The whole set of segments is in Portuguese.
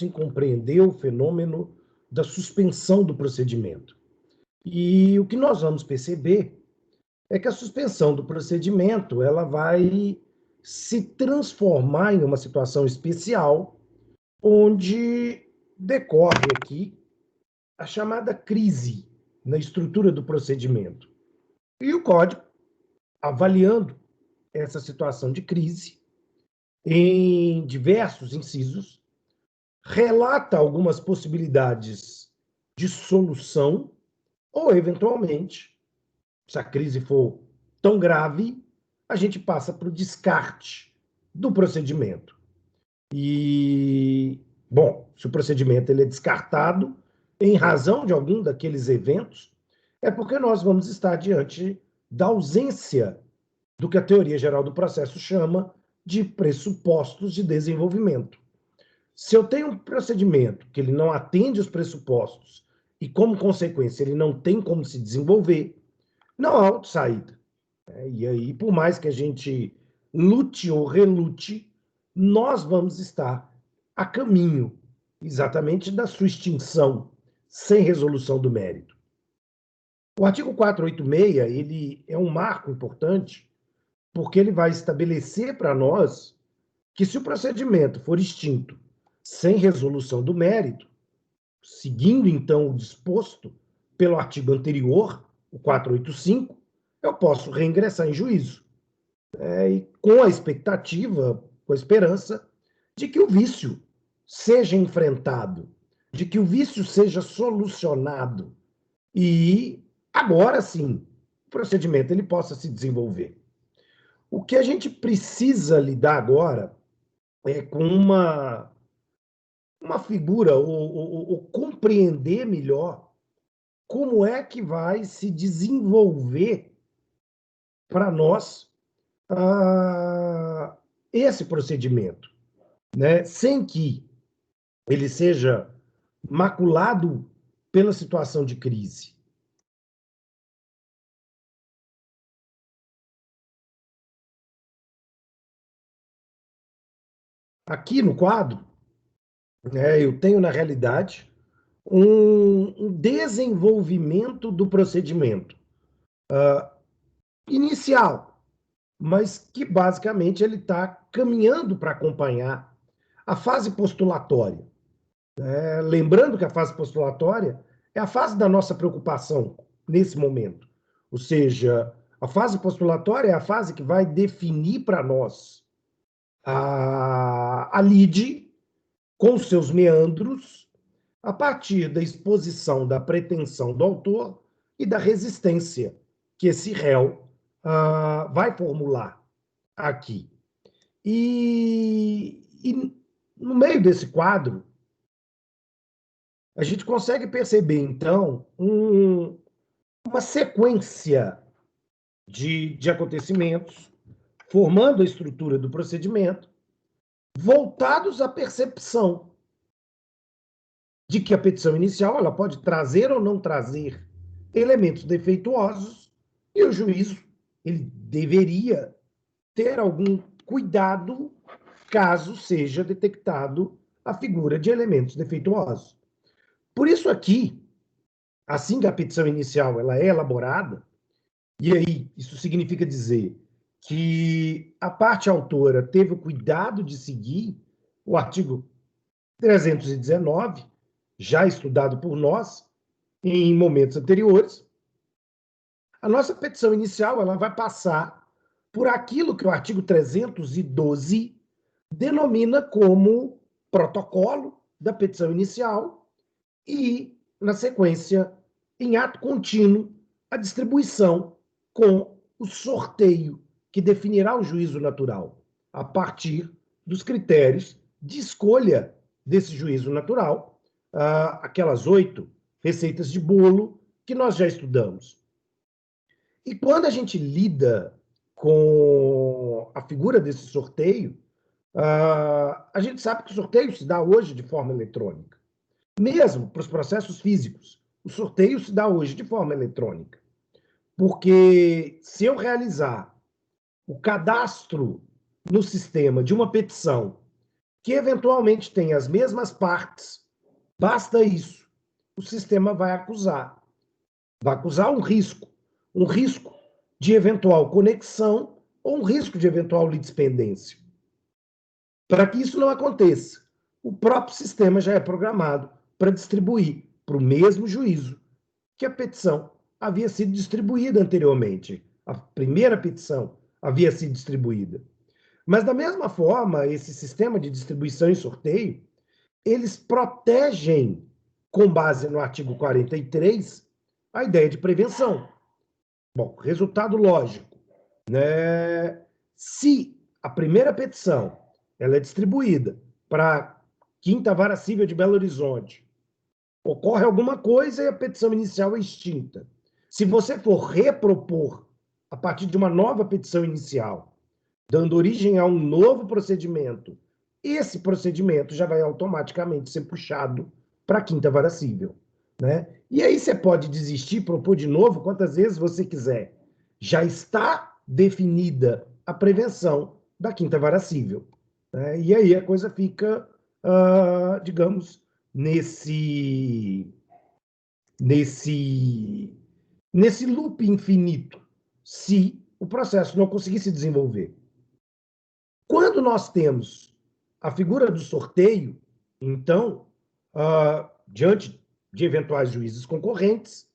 em compreender o fenômeno da suspensão do procedimento. E o que nós vamos perceber é que a suspensão do procedimento ela vai se transformar em uma situação especial, onde decorre aqui a chamada crise na estrutura do procedimento. E o código, avaliando essa situação de crise, em diversos incisos, relata algumas possibilidades de solução ou, eventualmente, se a crise for tão grave, a gente passa para o descarte do procedimento. E, bom, se o procedimento ele é descartado em razão de algum daqueles eventos, é porque nós vamos estar diante da ausência do que a teoria geral do processo chama de pressupostos de desenvolvimento. Se eu tenho um procedimento que ele não atende os pressupostos e, como consequência, ele não tem como se desenvolver, não há outra saída. E aí, por mais que a gente lute ou relute, nós vamos estar a caminho exatamente da sua extinção, sem resolução do mérito. O artigo 486, ele é um marco importante, porque ele vai estabelecer para nós que se o procedimento for extinto sem resolução do mérito, seguindo então o disposto pelo artigo anterior, o 485, eu posso reingressar em juízo. E com a expectativa, com a esperança de que o vício seja enfrentado, de que o vício seja solucionado e agora sim o procedimento ele possa se desenvolver. O que a gente precisa lidar agora é com uma figura, ou compreender melhor como é que vai se desenvolver para nós esse procedimento, né? Sem que ele seja maculado pela situação de crise. Aqui no quadro, né, eu tenho, na realidade, um desenvolvimento do procedimento inicial, mas que basicamente ele está caminhando para acompanhar a fase postulatória. Lembrando que a fase postulatória é a fase da nossa preocupação nesse momento. Ou seja, a fase postulatória é a fase que vai definir para nós a lide com seus meandros a partir da exposição da pretensão do autor e da resistência que esse réu vai formular aqui. E no meio desse quadro, a gente consegue perceber, então, uma sequência de acontecimentos formando a estrutura do procedimento, voltados à percepção de que a petição inicial ela pode trazer ou não trazer elementos defeituosos e o juízo ele deveria ter algum cuidado caso seja detectado a figura de elementos defeituosos. Por isso aqui, assim que a petição inicial ela é elaborada, e aí isso significa dizer que a parte autora teve o cuidado de seguir o artigo 319, já estudado por nós em momentos anteriores, a nossa petição inicial ela vai passar por aquilo que o artigo 312 denomina como protocolo da petição inicial e, na sequência, em ato contínuo, a distribuição com o sorteio que definirá o juízo natural, a partir dos critérios de escolha desse juízo natural, aquelas 8 receitas de bolo que nós já estudamos. E quando a gente lida com a figura desse sorteio, a gente sabe que o sorteio se dá hoje de forma eletrônica. Mesmo para os processos físicos, o sorteio se dá hoje de forma eletrônica. Porque se eu realizar o cadastro no sistema de uma petição que eventualmente tem as mesmas partes, basta isso, o sistema vai acusar. Vai acusar um risco de eventual conexão ou um risco de eventual litispendência. Para que isso não aconteça, o próprio sistema já é programado para distribuir para o mesmo juízo que a petição havia sido distribuída anteriormente. A primeira petição havia sido distribuída. Mas, da mesma forma, esse sistema de distribuição e sorteio, eles protegem, com base no artigo 43, a ideia de prevenção. Bom, resultado lógico, né? Se a primeira petição ela é distribuída para a Quinta Vara Civil de Belo Horizonte, ocorre alguma coisa e a petição inicial é extinta. Se você for repropor a partir de uma nova petição inicial, dando origem a um novo procedimento, esse procedimento já vai automaticamente ser puxado para a Quinta Vara Civil, né? E aí você pode desistir, propor de novo quantas vezes você quiser. Já está definida a prevenção da Quinta Vara Civil, né? E aí a coisa fica, digamos, nesse loop infinito, se o processo não conseguir se desenvolver. Quando nós temos a figura do sorteio, então, diante de eventuais juízes concorrentes,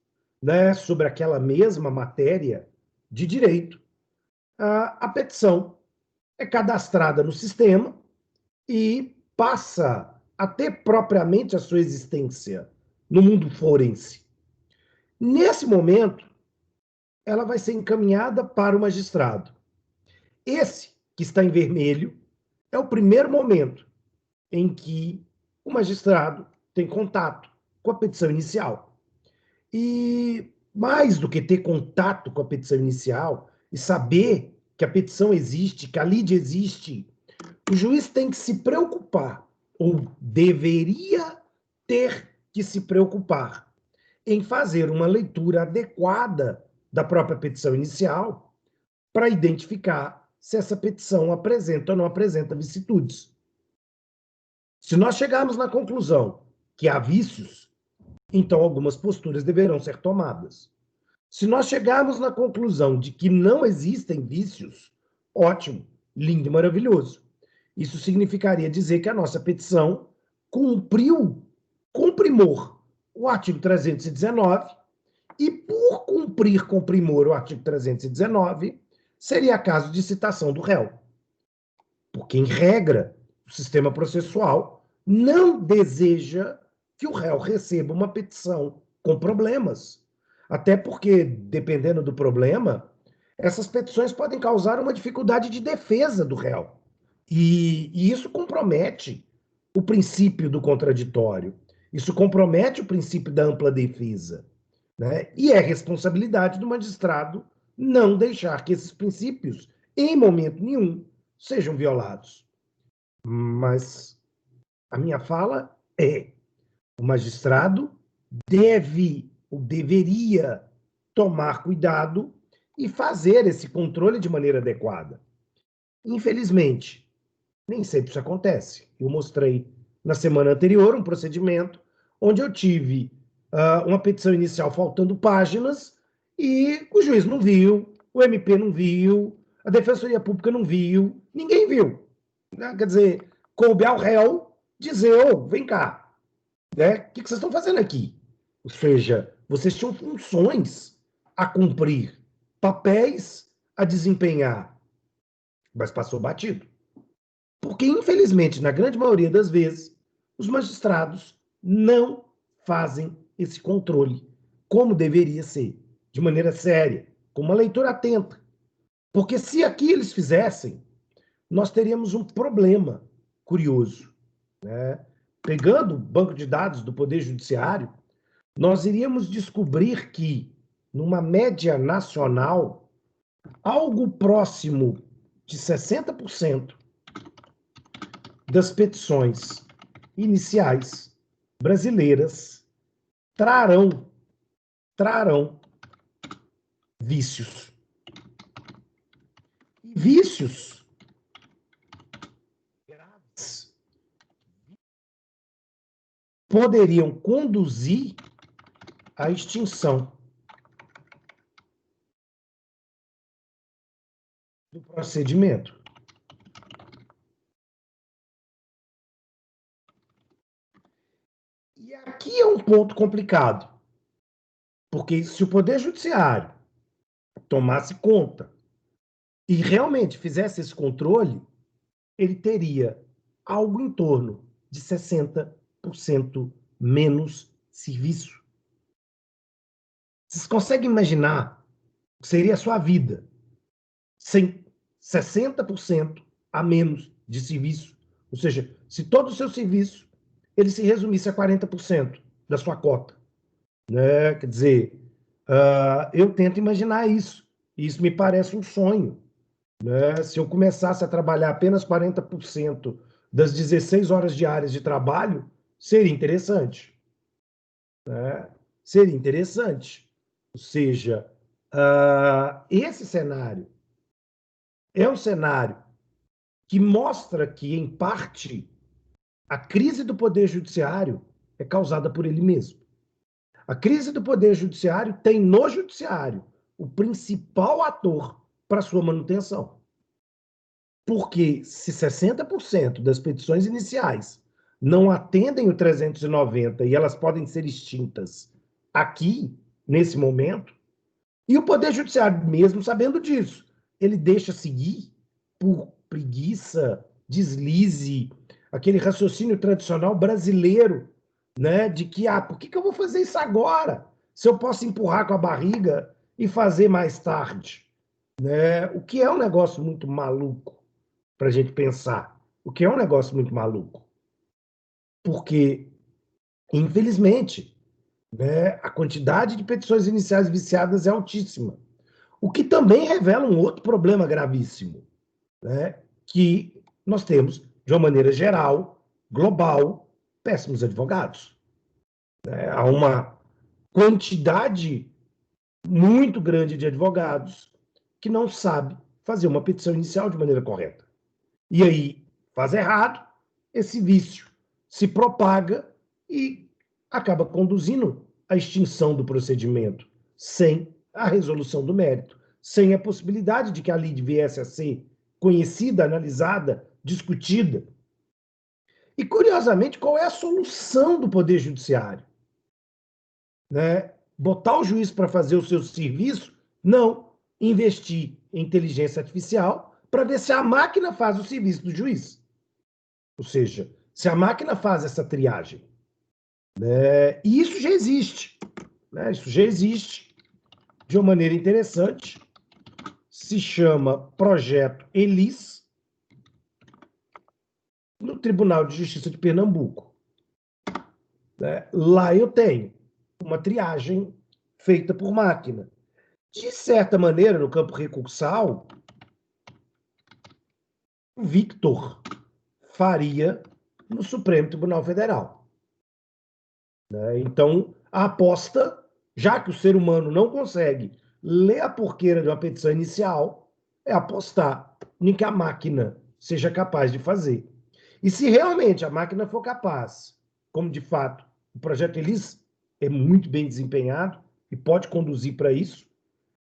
né, sobre aquela mesma matéria de direito, a petição é cadastrada no sistema e passa a ter propriamente a sua existência no mundo forense. Nesse momento, ela vai ser encaminhada para o magistrado. Esse, que está em vermelho, é o primeiro momento em que o magistrado tem contato com a petição inicial. E mais do que ter contato com a petição inicial e saber que a petição existe, que a lide existe, o juiz tem que se preocupar, ou deveria ter que se preocupar, em fazer uma leitura adequada da própria petição inicial para identificar se essa petição apresenta ou não apresenta vicissitudes. Se nós chegarmos na conclusão que há vícios, então algumas posturas deverão ser tomadas. Se nós chegarmos na conclusão de que não existem vícios, ótimo, lindo e maravilhoso. Isso significaria dizer que a nossa petição cumpriu com primor o artigo 319 e, por cumprir com primor o artigo 319, seria caso de citação do réu. Porque, em regra, o sistema processual não deseja que o réu receba uma petição com problemas. Até porque, dependendo do problema, essas petições podem causar uma dificuldade de defesa do réu. E isso compromete o princípio do contraditório. Isso compromete o princípio da ampla defesa, né? E é responsabilidade do magistrado não deixar que esses princípios, em momento nenhum, sejam violados. Mas a minha fala é: o magistrado deve ou deveria tomar cuidado e fazer esse controle de maneira adequada. Infelizmente, nem sempre isso acontece. Eu mostrei na semana anterior um procedimento onde eu tive uma petição inicial faltando páginas e o juiz não viu, o MP não viu, a Defensoria Pública não viu, ninguém viu. Né? Quer dizer, coube ao réu dizer, ô, vem cá, né? O que vocês estão fazendo aqui? Ou seja, vocês tinham funções a cumprir, papéis a desempenhar, mas passou batido. Porque, infelizmente, na grande maioria das vezes, os magistrados não fazem esse controle como deveria ser, de maneira séria, com uma leitura atenta. Porque se aqui eles fizessem, nós teríamos um problema curioso, né? Pegando o banco de dados do Poder Judiciário, nós iríamos descobrir que, numa média nacional, algo próximo de 60% das petições iniciais brasileiras trarão vícios. E vícios graves poderiam conduzir à extinção do procedimento. E aqui é um ponto complicado, porque se o Poder Judiciário tomasse conta e realmente fizesse esse controle, ele teria algo em torno de 60% menos serviço. Vocês conseguem imaginar o que seria a sua vida sem 60% a menos de serviço? Ou seja, se todo o seu serviço ele se resumisse a 40% da sua cota, né? Quer dizer, eu tento imaginar isso. Isso me parece um sonho, né? Se eu começasse a trabalhar apenas 40% das 16 horas diárias de trabalho, seria interessante, né? Seria interessante. Ou seja, esse cenário é um cenário que mostra que, em parte, a crise do Poder Judiciário é causada por ele mesmo. A crise do Poder Judiciário tem no Judiciário o principal ator para sua manutenção. Porque se 60% das petições iniciais não atendem o 390 e elas podem ser extintas aqui, nesse momento, e o Poder Judiciário, mesmo sabendo disso, ele deixa seguir por preguiça, deslize, aquele raciocínio tradicional brasileiro, né, de que, por que eu vou fazer isso agora? Se eu posso empurrar com a barriga e fazer mais tarde, né? O que é um negócio muito maluco para a gente pensar. O que é um negócio muito maluco. Porque, infelizmente, né, a quantidade de petições iniciais viciadas é altíssima. O que também revela um outro problema gravíssimo, né, que nós temos, de uma maneira geral, global, péssimos advogados. Há uma quantidade muito grande de advogados que não sabe fazer uma petição inicial de maneira correta. E aí faz errado, esse vício se propaga e acaba conduzindo à extinção do procedimento, sem a resolução do mérito, sem a possibilidade de que a lide viesse a ser conhecida, analisada, discutida. E, curiosamente, qual é a solução do Poder Judiciário? Né? Botar o juiz para fazer o seu serviço? Não. Investir em inteligência artificial para ver se a máquina faz o serviço do juiz. Ou seja, se a máquina faz essa triagem. Né? E isso já existe. Né? Isso já existe de uma maneira interessante. Se chama Projeto Elis, no Tribunal de Justiça de Pernambuco. Né? Lá eu tenho uma triagem feita por máquina. De certa maneira, no campo recursal, o Victor faria no Supremo Tribunal Federal. Né? Então, a aposta, já que o ser humano não consegue ler a porqueira de uma petição inicial, é apostar em que a máquina seja capaz de fazer. E se realmente a máquina for capaz, como de fato o projeto Elis é muito bem desempenhado e pode conduzir para isso,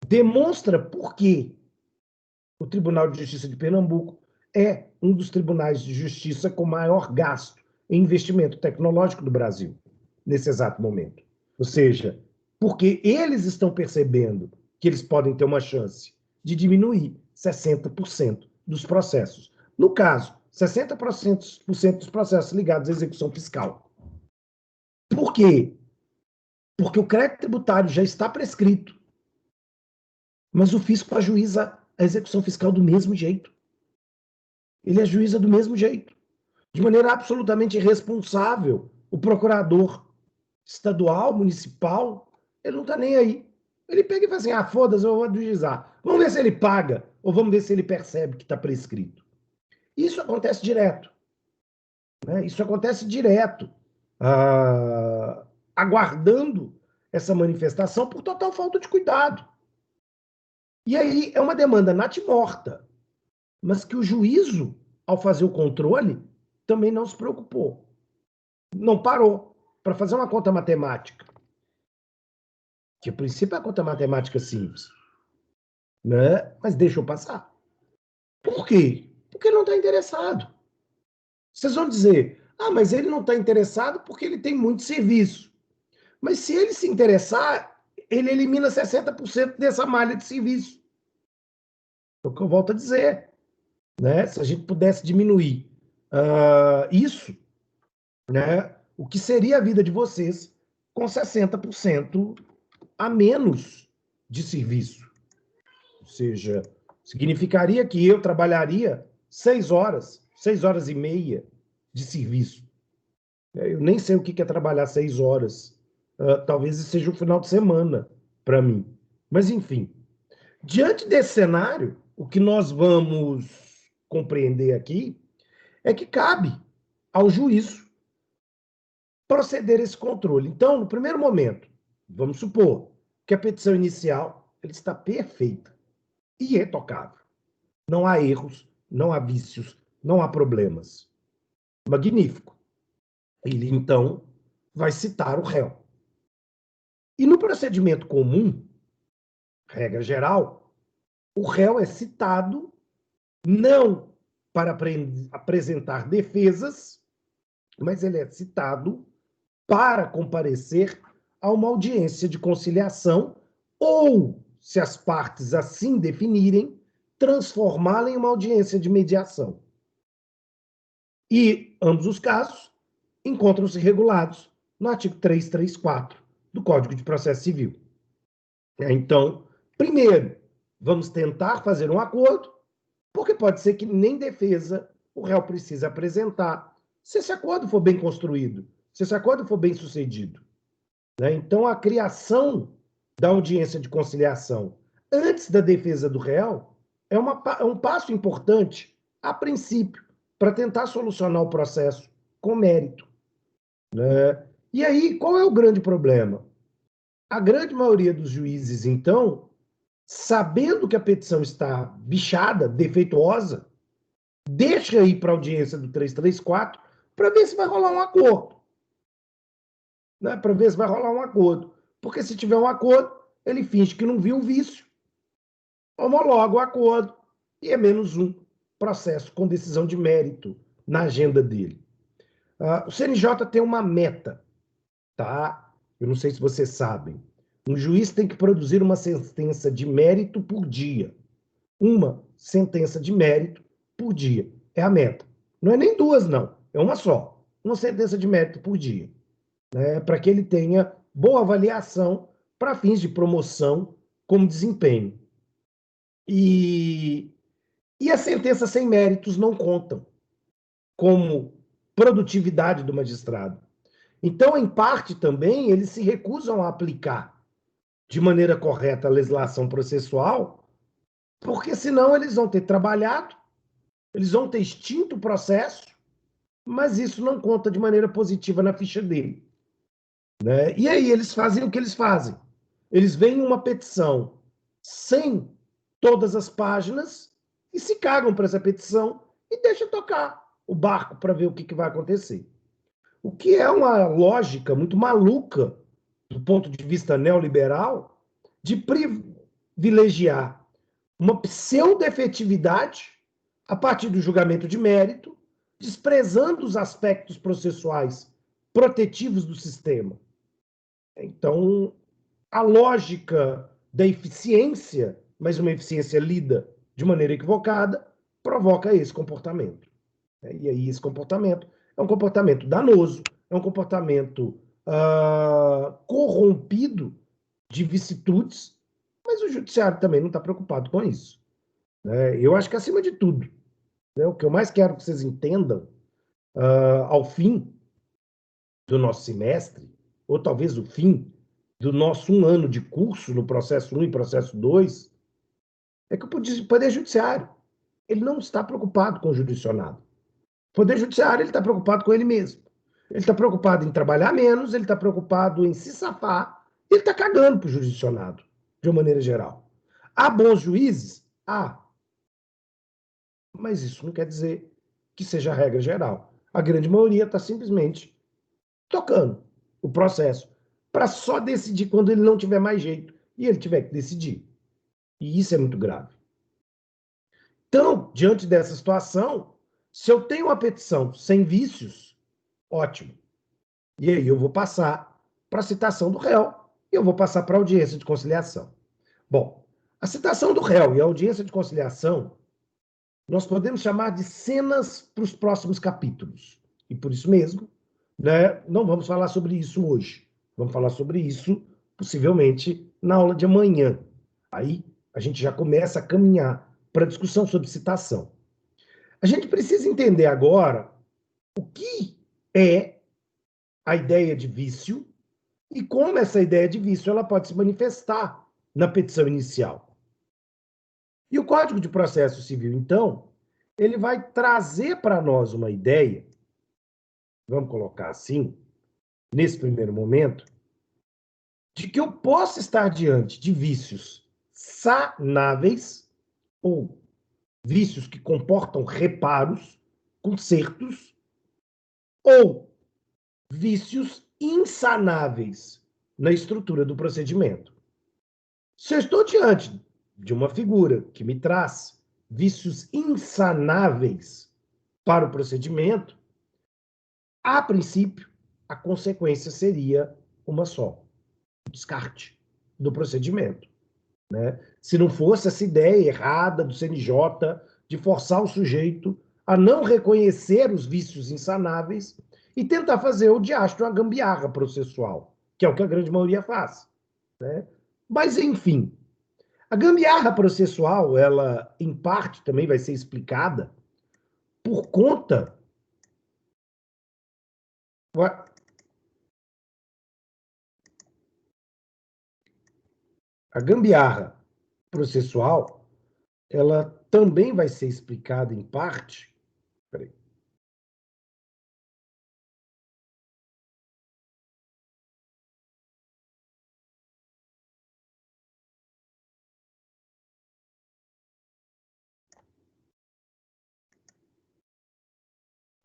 demonstra por que o Tribunal de Justiça de Pernambuco é um dos tribunais de justiça com maior gasto em investimento tecnológico do Brasil, nesse exato momento. Ou seja, porque eles estão percebendo que eles podem ter uma chance de diminuir 60% dos processos. No caso, 60% dos processos ligados à execução fiscal. Por quê? Porque o crédito tributário já está prescrito, mas o fisco ajuiza a execução fiscal do mesmo jeito. Ele ajuiza do mesmo jeito, de maneira absolutamente irresponsável. O procurador estadual, municipal, ele não está nem aí. Ele pega e fala assim, foda-se, eu vou ajuizar. Vamos ver se ele paga, ou vamos ver se ele percebe que está prescrito. Isso acontece direto. Né? Isso acontece direto, aguardando essa manifestação por total falta de cuidado. E aí é uma demanda natimorta, mas que o juízo, ao fazer o controle, também não se preocupou. Não parou. para fazer uma conta matemática, que a princípio é a conta matemática simples, né? Mas deixa eu passar. Por quê? Porque ele não está interessado. Vocês vão dizer, mas ele não está interessado porque ele tem muito serviço. Mas se ele se interessar, ele elimina 60% dessa malha de serviço. É o que eu volto a dizer. Né? Se a gente pudesse diminuir isso, né? O que seria a vida de vocês com 60% a menos de serviço? Ou seja, significaria que eu trabalharia 6 horas e meia de serviço. Eu nem sei o que é trabalhar 6 horas. Talvez seja o final de semana para mim. Mas, enfim, diante desse cenário, o que nós vamos compreender aqui é que cabe ao juízo proceder esse controle. Então, no primeiro momento, vamos supor que a petição inicial ele está perfeita e irretocável. Não há erros, não há vícios, não há problemas. Magnífico. Ele, então, vai citar o réu. E no procedimento comum, regra geral, o réu é citado não para apresentar defesas, mas ele é citado para comparecer a uma audiência de conciliação ou, se as partes assim definirem, transformá-la em uma audiência de mediação. E ambos os casos encontram-se regulados no artigo 334 do Código de Processo Civil. Então, primeiro, vamos tentar fazer um acordo, porque pode ser que nem defesa o réu precisa apresentar, se esse acordo for bem construído, se esse acordo for bem sucedido. Então, a criação da audiência de conciliação antes da defesa do réu é um passo importante, a princípio, para tentar solucionar o processo com mérito. Né? E aí, qual é o grande problema? A grande maioria dos juízes, então, sabendo que a petição está bichada, defeituosa, deixa ir para a audiência do 334 para ver se vai rolar um acordo. Né? Para ver se vai rolar um acordo. Porque se tiver um acordo, ele finge que não viu o vício, homologa o acordo e é menos um processo com decisão de mérito na agenda dele. O CNJ tem uma meta, tá? Eu não sei se vocês sabem. Um juiz tem que produzir uma sentença de mérito por dia. Uma sentença de mérito por dia. É a meta. Não é nem duas, não. É uma só. Uma sentença de mérito por dia. Né? Para que ele tenha boa avaliação para fins de promoção como desempenho. E as sentenças sem méritos não contam como produtividade do magistrado. Então, em parte também, eles se recusam a aplicar de maneira correta a legislação processual, porque senão eles vão ter trabalhado, eles vão ter extinto o processo, mas isso não conta de maneira positiva na ficha dele. Né? E aí eles fazem o que eles fazem. Eles veem uma petição sem todas as páginas e se cagam para essa petição e deixam tocar o barco para ver o que vai acontecer. O que é uma lógica muito maluca, do ponto de vista neoliberal, de privilegiar uma pseudo-efetividade a partir do julgamento de mérito, desprezando os aspectos processuais protetivos do sistema. Então, a lógica da eficiência, mas uma eficiência lida de maneira equivocada, provoca esse comportamento. E aí esse comportamento é um comportamento danoso, é um comportamento corrompido de vicissitudes, mas o judiciário também não está preocupado com isso. Né? Eu acho que, acima de tudo, né, o que eu mais quero que vocês entendam ao fim do nosso semestre, ou talvez o fim do nosso 1 ano de curso no processo 1 e processo 2, é que o Poder Judiciário ele não está preocupado com o judicionado. O Poder Judiciário ele está preocupado com ele mesmo. Ele está preocupado em trabalhar menos, ele está preocupado em se safar, ele está cagando para o judicionado, de uma maneira geral. Há bons juízes? Há. Mas isso não quer dizer que seja a regra geral. A grande maioria está simplesmente tocando o processo, para só decidir quando ele não tiver mais jeito e ele tiver que decidir. E isso é muito grave. Então, diante dessa situação, se eu tenho uma petição sem vícios, ótimo. E aí eu vou passar para a citação do réu e eu vou passar para a audiência de conciliação. Bom, a citação do réu e a audiência de conciliação nós podemos chamar de cenas para os próximos capítulos. E por isso mesmo, né, não vamos falar sobre isso hoje. Vamos falar sobre isso, possivelmente, na aula de amanhã. Aí a gente já começa a caminhar para a discussão sobre citação. A gente precisa entender agora o que é a ideia de vício e como essa ideia de vício ela pode se manifestar na petição inicial. E o Código de Processo Civil, então, ele vai trazer para nós uma ideia, vamos colocar assim, nesse primeiro momento, de que eu posso estar diante de vícios sanáveis, ou vícios que comportam reparos, consertos, ou vícios insanáveis na estrutura do procedimento. Se eu estou diante de uma figura que me traz vícios insanáveis para o procedimento, a princípio, a consequência seria uma só: o descarte do procedimento. Né? Se não fosse essa ideia errada do CNJ de forçar o sujeito a não reconhecer os vícios insanáveis e tentar fazer o diacho uma gambiarra processual, que é o que a grande maioria faz. Né? Mas, enfim, a gambiarra processual, ela, em parte, também vai ser explicada por conta. A gambiarra processual, ela também vai ser explicada em parte. Peraí.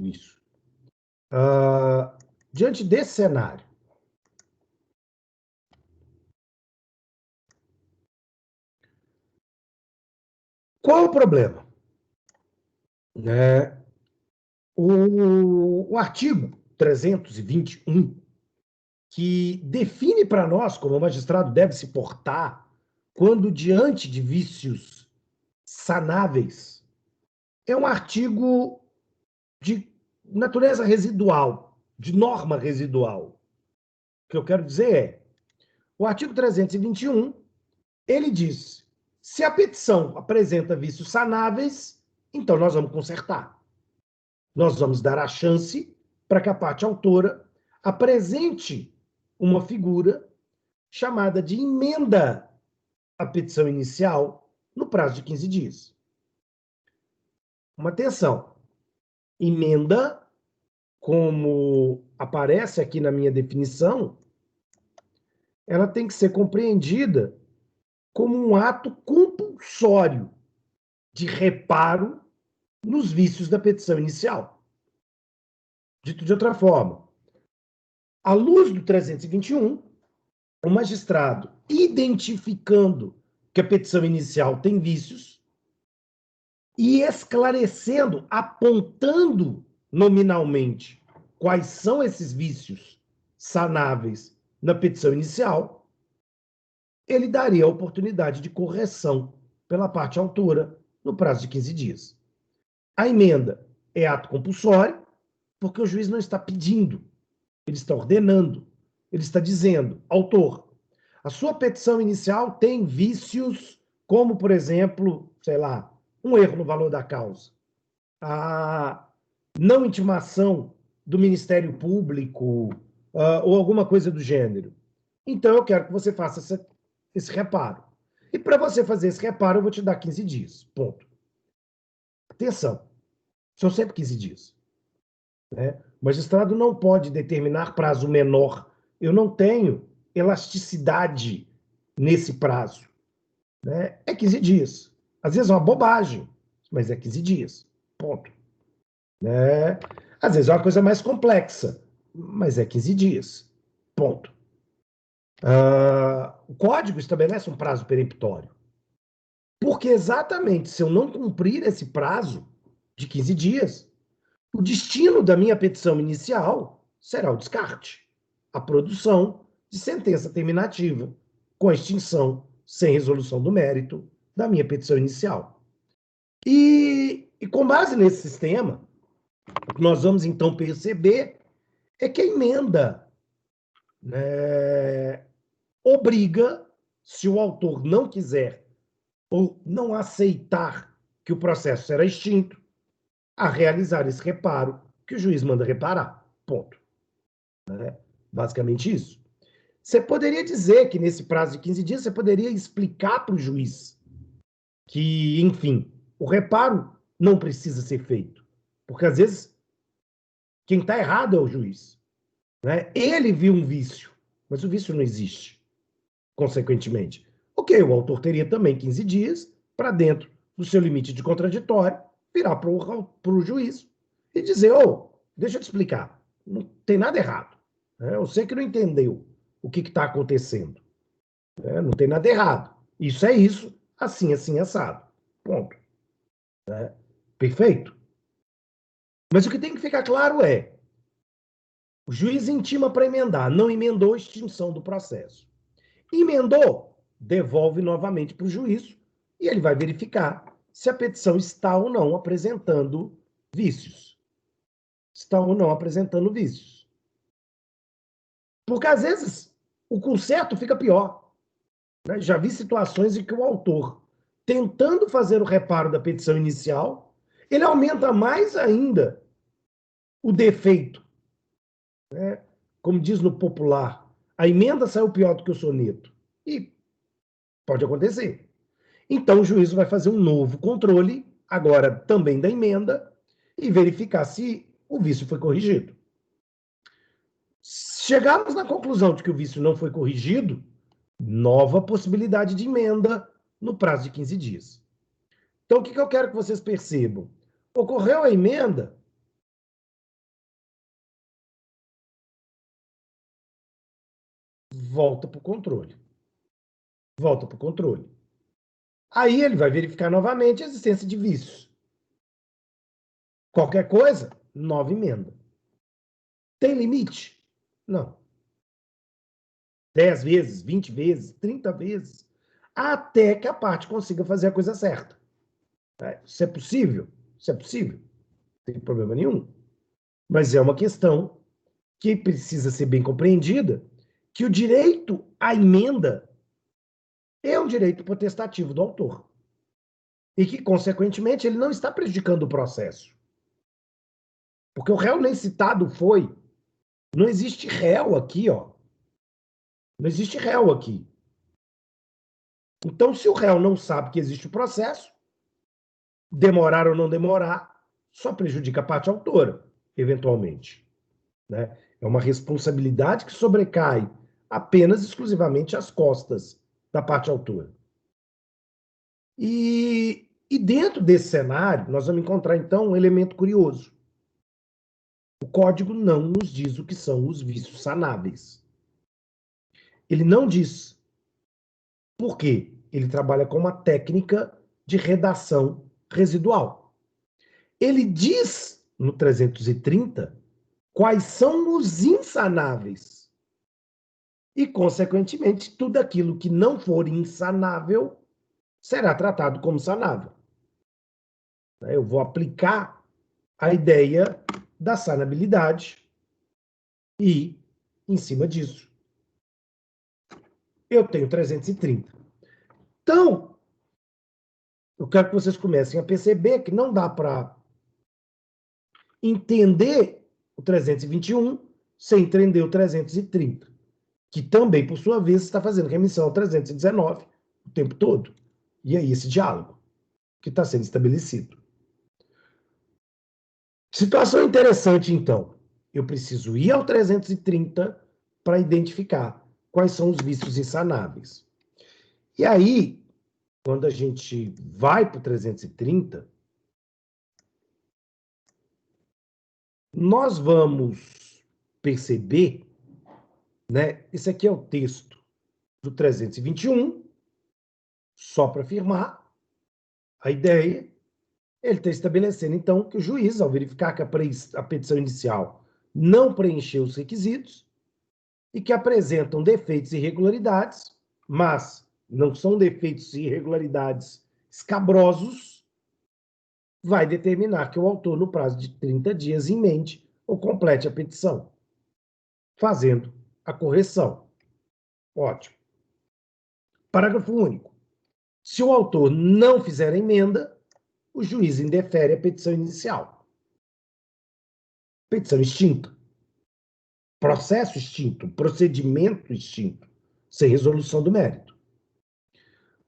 Isso. Diante desse cenário, qual o problema? Né? O artigo 321, que define para nós como o magistrado deve se portar quando diante de vícios sanáveis, é um artigo de natureza residual, de norma residual. O que eu quero dizer é, o artigo 321, ele diz, se a petição apresenta vícios sanáveis, então nós vamos consertar. Nós vamos dar a chance para que a parte autora apresente uma figura chamada de emenda à petição inicial no prazo de 15 dias. Uma atenção, emenda, como aparece aqui na minha definição, ela tem que ser compreendida como um ato compulsório de reparo nos vícios da petição inicial. Dito de outra forma, à luz do 321, o magistrado, identificando que a petição inicial tem vícios e esclarecendo, apontando nominalmente quais são esses vícios sanáveis na petição inicial, ele daria a oportunidade de correção pela parte autora no prazo de 15 dias. A emenda é ato compulsório, porque o juiz não está pedindo, ele está ordenando, ele está dizendo, autor, a sua petição inicial tem vícios como, por exemplo, sei lá, um erro no valor da causa, a não intimação do Ministério Público, ou alguma coisa do gênero. Então, eu quero que você faça esse reparo. E para você fazer esse reparo, eu vou te dar 15 dias. Ponto. Atenção, são sempre 15 dias. Né? O magistrado não pode determinar prazo menor. Eu não tenho elasticidade nesse prazo. Né? É 15 dias. Às vezes é uma bobagem, mas é 15 dias. Ponto. Né? Às vezes é uma coisa mais complexa, mas é 15 dias. Ponto. O código estabelece um prazo peremptório. Porque exatamente se eu não cumprir esse prazo de 15 dias, o destino da minha petição inicial será o descarte, a produção de sentença terminativa, com a extinção sem resolução do mérito da minha petição inicial. E com base nesse sistema, o que nós vamos então perceber é que a emenda obriga, se o autor não quiser ou não aceitar que o processo será extinto, a realizar esse reparo que o juiz manda reparar. Ponto. Basicamente isso. Você poderia dizer que nesse prazo de 15 dias, você poderia explicar para o juiz que, enfim, o reparo não precisa ser feito. Porque, às vezes, quem está errado é o juiz. Ele viu um vício, mas o vício não existe, consequentemente. Ok, o autor teria também 15 dias para, dentro do seu limite de contraditório, virar para o juiz e dizer, deixa eu te explicar, não tem nada errado. Eu sei que não entendeu o que está acontecendo. Não tem nada errado. Isso é isso, assim, assim, assado. Ponto. Perfeito? Mas o que tem que ficar claro é, o juiz intima para emendar, não emendou, extinção do processo. Emendou, devolve novamente para o juízo e ele vai verificar se a petição está ou não apresentando vícios. Está ou não apresentando vícios. Porque, às vezes, o conserto fica pior. Já vi situações em que o autor, tentando fazer o reparo da petição inicial, ele aumenta mais ainda o defeito. Como diz no popular, a emenda saiu pior do que o soneto. E pode acontecer. Então, o juízo vai fazer um novo controle, agora também da emenda, e verificar se o vício foi corrigido. Chegamos na conclusão de que o vício não foi corrigido, nova possibilidade de emenda no prazo de 15 dias. Então, o que eu quero que vocês percebam? Ocorreu a emenda, volta para o controle. Volta para o controle. Aí ele vai verificar novamente a existência de vícios. Qualquer coisa, nova emenda. Tem limite? Não. 10 vezes, 20 vezes, 30 vezes, até que a parte consiga fazer a coisa certa. Isso é possível? Isso é possível. Não tem problema nenhum. Mas é uma questão que precisa ser bem compreendida, que o direito à emenda é um direito potestativo do autor. E que, consequentemente, ele não está prejudicando o processo. Porque o réu nem citado foi. Não existe réu aqui, ó. Não existe réu aqui. Então, se o réu não sabe que existe o processo, demorar ou não demorar, só prejudica a parte autora, eventualmente. É uma responsabilidade que sobrecai apenas exclusivamente às costas da parte autora. E dentro desse cenário, nós vamos encontrar, então, um elemento curioso. O código não nos diz o que são os vícios sanáveis. Ele não diz. Por quê? Ele trabalha com uma técnica de redação residual. Ele diz, no 330, quais são os insanáveis. E, consequentemente, tudo aquilo que não for insanável será tratado como sanável. Eu vou aplicar a ideia da sanabilidade e, em cima disso, eu tenho 330. Então, eu quero que vocês comecem a perceber que não dá para entender o 321 sem entender o 330, que também, por sua vez, está fazendo remissão ao 319 o tempo todo. E aí esse diálogo que está sendo estabelecido. Situação interessante, então. Eu preciso ir ao 330 para identificar quais são os vícios insanáveis. E aí, quando a gente vai para o 330, nós vamos perceber né? Esse aqui é o texto do 321, só para afirmar a ideia. Ele está estabelecendo, então, que o juiz, ao verificar que a petição inicial não preencheu os requisitos e que apresentam defeitos e irregularidades, mas não são defeitos e irregularidades escabrosos, vai determinar que o autor, no prazo de 30 dias, emende ou complete a petição, fazendo a correção. Ótimo. Parágrafo único. Se o autor não fizer a emenda, o juiz indefere a petição inicial. Petição extinta. Processo extinto, procedimento extinto, sem resolução do mérito.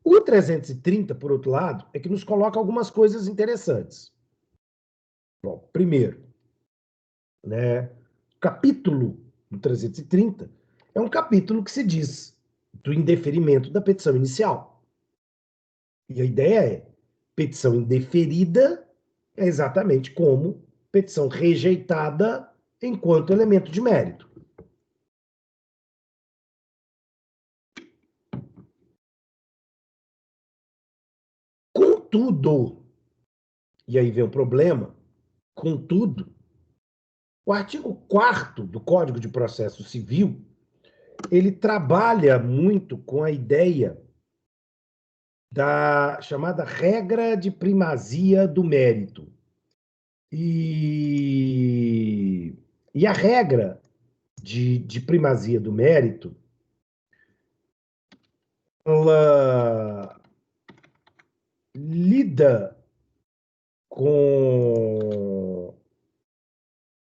O 330, por outro lado, é que nos coloca algumas coisas interessantes. Bom, primeiro, né, o capítulo do 330 é um capítulo que se diz do indeferimento da petição inicial. E a ideia é, petição indeferida é exatamente como petição rejeitada enquanto elemento de mérito. Contudo, e aí vem o problema, contudo, o artigo 4º do Código de Processo Civil, ele trabalha muito com a ideia da chamada regra de primazia do mérito. E a regra de primazia do mérito, ela lida com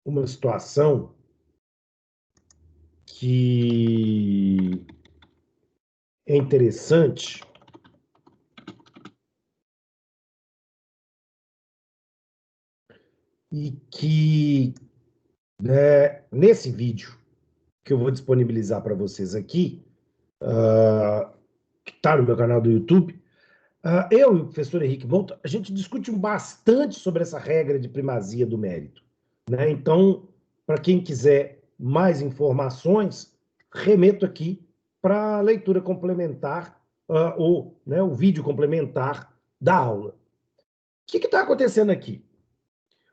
uma situação que é interessante e que, né, nesse vídeo que eu vou disponibilizar para vocês aqui, que está no meu canal do YouTube, eu e o professor Henrique Volta, a gente discute bastante sobre essa regra de primazia do mérito, né? Então, para quem quiser mais informações, remeto aqui para a leitura complementar, ou, né, o vídeo complementar da aula. O que está acontecendo aqui?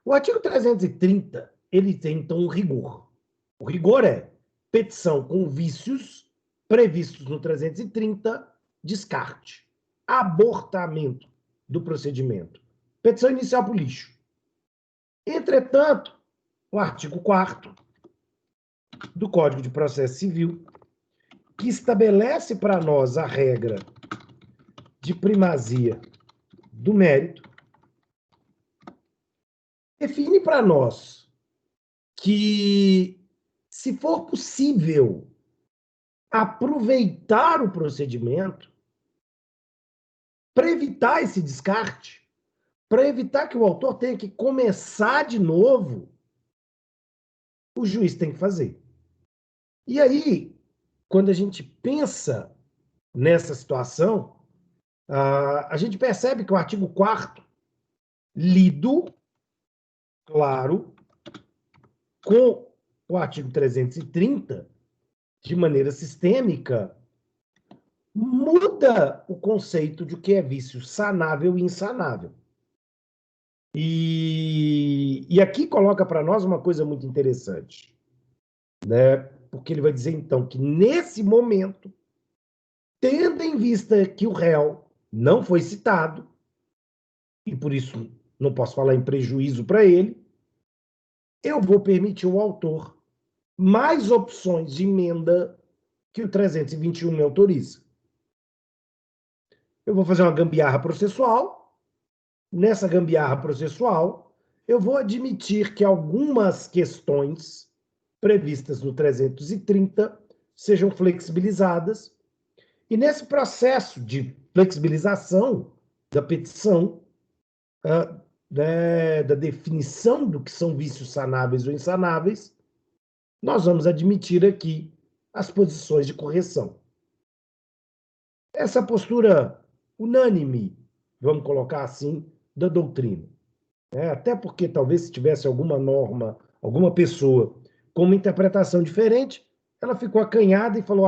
O artigo 330, ele tem, então, um rigor. O rigor é petição com vícios previstos no 330, descarte, abortamento do procedimento, petição inicial por lixo. Entretanto, o artigo 4º do Código de Processo Civil, que estabelece para nós a regra de primazia do mérito, define para nós que, se for possível aproveitar o procedimento para evitar esse descarte, para evitar que o autor tenha que começar de novo, o juiz tem que fazer. E aí, quando a gente pensa nessa situação, a gente percebe que o artigo 4º, lido, claro, com o artigo 330, de maneira sistêmica, muda o conceito de o que é vício sanável e insanável. E aqui coloca para nós uma coisa muito interessante, né? Porque ele vai dizer, então, que nesse momento, tendo em vista que o réu não foi citado, e por isso não posso falar em prejuízo para ele, eu vou permitir ao autor mais opções de emenda que o 321 me autoriza. Eu vou fazer uma gambiarra processual. Nessa gambiarra processual, eu vou admitir que algumas questões previstas no 330 sejam flexibilizadas, e nesse processo de flexibilização da petição, da definição do que são vícios sanáveis ou insanáveis, nós vamos admitir aqui as posições de correção. Essa postura unânime, vamos colocar assim, da doutrina. Até porque talvez se tivesse alguma norma, alguma pessoa com uma interpretação diferente, ela ficou acanhada e falou: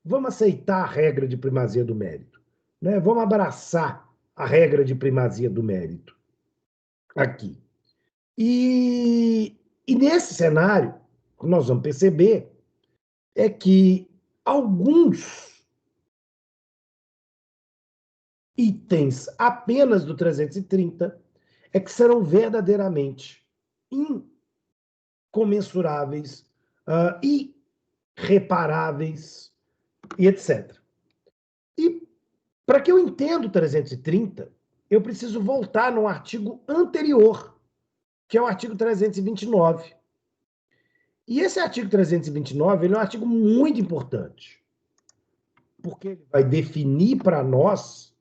vamos aceitar a regra de primazia do mérito, né? Vamos abraçar a regra de primazia do mérito aqui. E nesse cenário, o que nós vamos perceber é que alguns itens apenas do 330 é que serão verdadeiramente incomensuráveis, irreparáveis e etc. E para que eu entenda o 330, eu preciso voltar no artigo anterior, que é o artigo 329. E esse artigo 329 ele é um artigo muito importante, porque ele vai definir para nós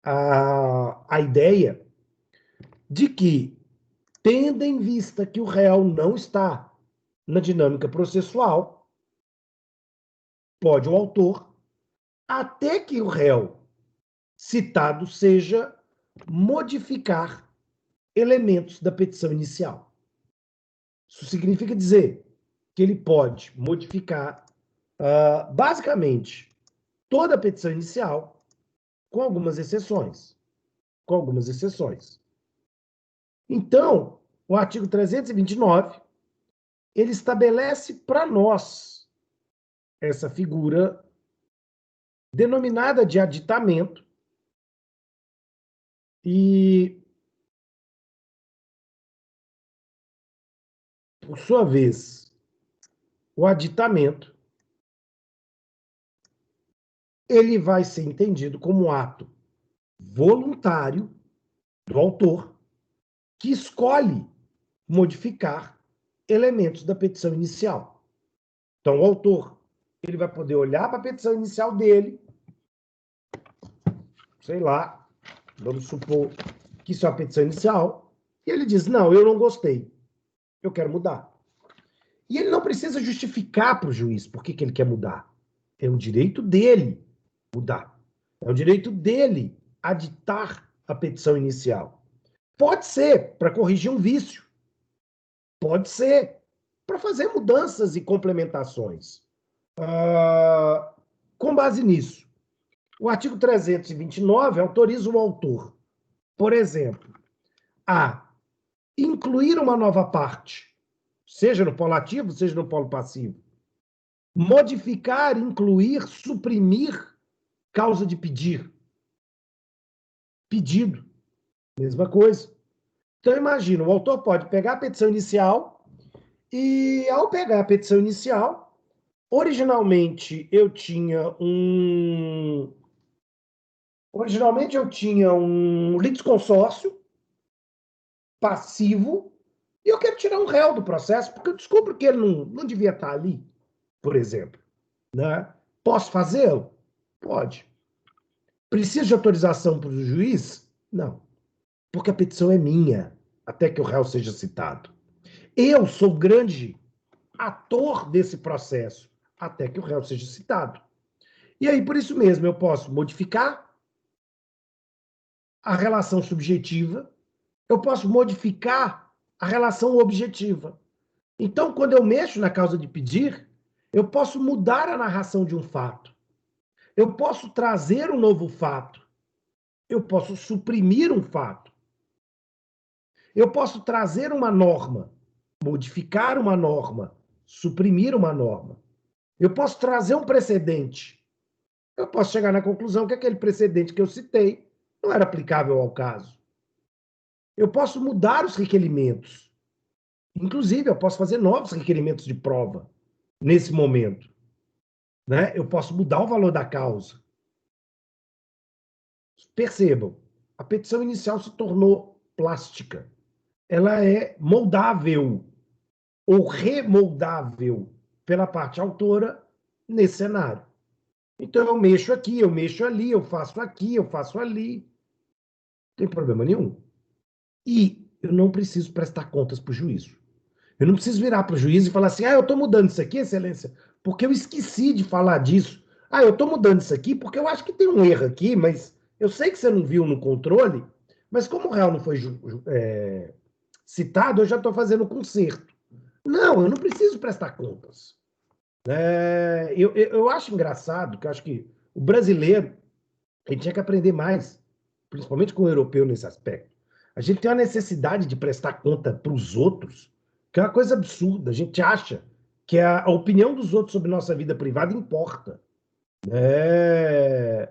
a ideia de que, tendo em vista que o réu não está na dinâmica processual, pode o autor, até que o réu citado seja, modificar elementos da petição inicial. Isso significa dizer que ele pode modificar, basicamente, toda a petição inicial, com algumas exceções. Com algumas exceções. Então, o artigo 329, ele estabelece para nós essa figura denominada de aditamento e, por sua vez, o aditamento ele vai ser entendido como um ato voluntário do autor que escolhe modificar elementos da petição inicial. Então, o autor ele vai poder olhar para a petição inicial dele, sei lá, vamos supor que isso é a petição inicial, e ele diz: não, eu não gostei, eu quero mudar. E ele não precisa justificar para o juiz por que ele quer mudar. É um direito dele mudar. É o direito dele aditar a petição inicial. Pode ser para corrigir um vício. Pode ser para fazer mudanças e complementações. Com base nisso, o artigo 329 autoriza o autor, por exemplo, a incluir uma nova parte, seja no polo ativo, seja no polo passivo, modificar, incluir, suprimir causa de pedir. Pedido, mesma coisa. Então, imagina, o autor pode pegar a petição inicial e, ao pegar a petição inicial, originalmente eu tinha um litisconsórcio passivo e eu quero tirar um réu do processo porque eu descubro que ele não devia estar ali, por exemplo. Né? Posso fazê-lo? Pode. Preciso de autorização para o juiz? Não. Porque a petição é minha, até que o réu seja citado. Eu sou grande ator desse processo, até que o réu seja citado. E aí, por isso mesmo, eu posso modificar a relação subjetiva, eu posso modificar a relação objetiva. Então, quando eu mexo na causa de pedir, eu posso mudar a narração de um fato. Eu posso trazer um novo fato. Eu posso suprimir um fato. Eu posso trazer uma norma, modificar uma norma, suprimir uma norma. Eu posso trazer um precedente. Eu posso chegar na conclusão que aquele precedente que eu citei não era aplicável ao caso. Eu posso mudar os requerimentos. Inclusive, eu posso fazer novos requerimentos de prova nesse momento. Né? Eu posso mudar o valor da causa. Percebam, a petição inicial se tornou plástica. Ela é moldável ou remoldável pela parte autora nesse cenário. Então, eu mexo aqui, eu mexo ali, eu faço aqui, eu faço ali. Não tem problema nenhum. E eu não preciso prestar contas para o juízo. Eu não preciso virar para o juiz e falar assim: eu estou mudando isso aqui, excelência, porque eu esqueci de falar disso. Eu estou mudando isso aqui porque eu acho que tem um erro aqui, mas eu sei que você não viu no controle, mas como o réu não foi citado, eu já estou fazendo o conserto. Não, eu não preciso prestar contas. Eu acho engraçado, que eu acho que o brasileiro ele tinha que aprender mais, principalmente com o europeu nesse aspecto. A gente tem uma necessidade de prestar conta para os outros, que é uma coisa absurda. A gente acha que a opinião dos outros sobre nossa vida privada importa. É,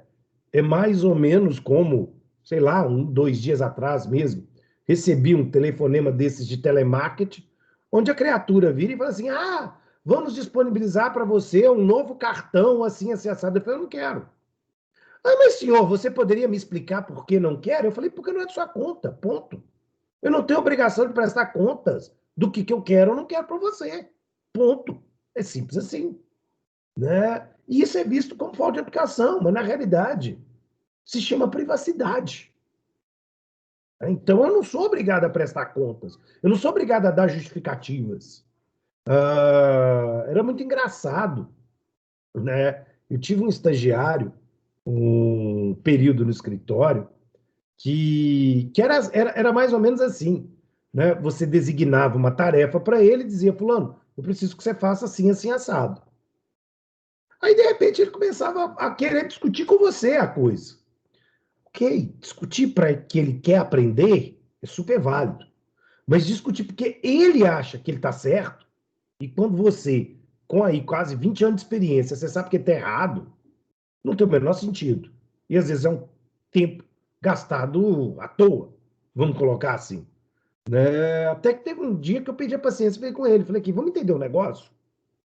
é mais ou menos como, sei lá, 2 dias atrás mesmo, recebi um telefonema desses de telemarketing, onde a criatura vira e fala assim: ah, vamos disponibilizar para você um novo cartão assim, assim, assado. Eu falei: eu não quero. Ah, mas senhor, você poderia me explicar por que não quer? Eu falei: porque não é de sua conta, ponto. Eu não tenho obrigação de prestar contas do que eu quero ou não quero para você, ponto. É simples assim, né? E isso é visto como falta de educação, mas na realidade se chama privacidade. Então eu não sou obrigado a prestar contas, eu não sou obrigado a dar justificativas. Era muito engraçado, né? Eu tive um estagiário, um período no escritório, que era mais ou menos assim, né? Você designava uma tarefa para ele e dizia: fulano, eu preciso que você faça assim, assim, assado. Aí, de repente, ele começava a querer discutir com você a coisa. Ok, discutir para que ele quer aprender é super válido. Mas discutir porque ele acha que ele está certo, e quando você, com aí quase 20 anos de experiência, você sabe que ele está errado, não tem o menor sentido. E às vezes é um tempo gastado à toa, vamos colocar assim. Né? Até que teve um dia que eu pedi a paciência e falei com ele. Falei aqui: vamos entender o negócio?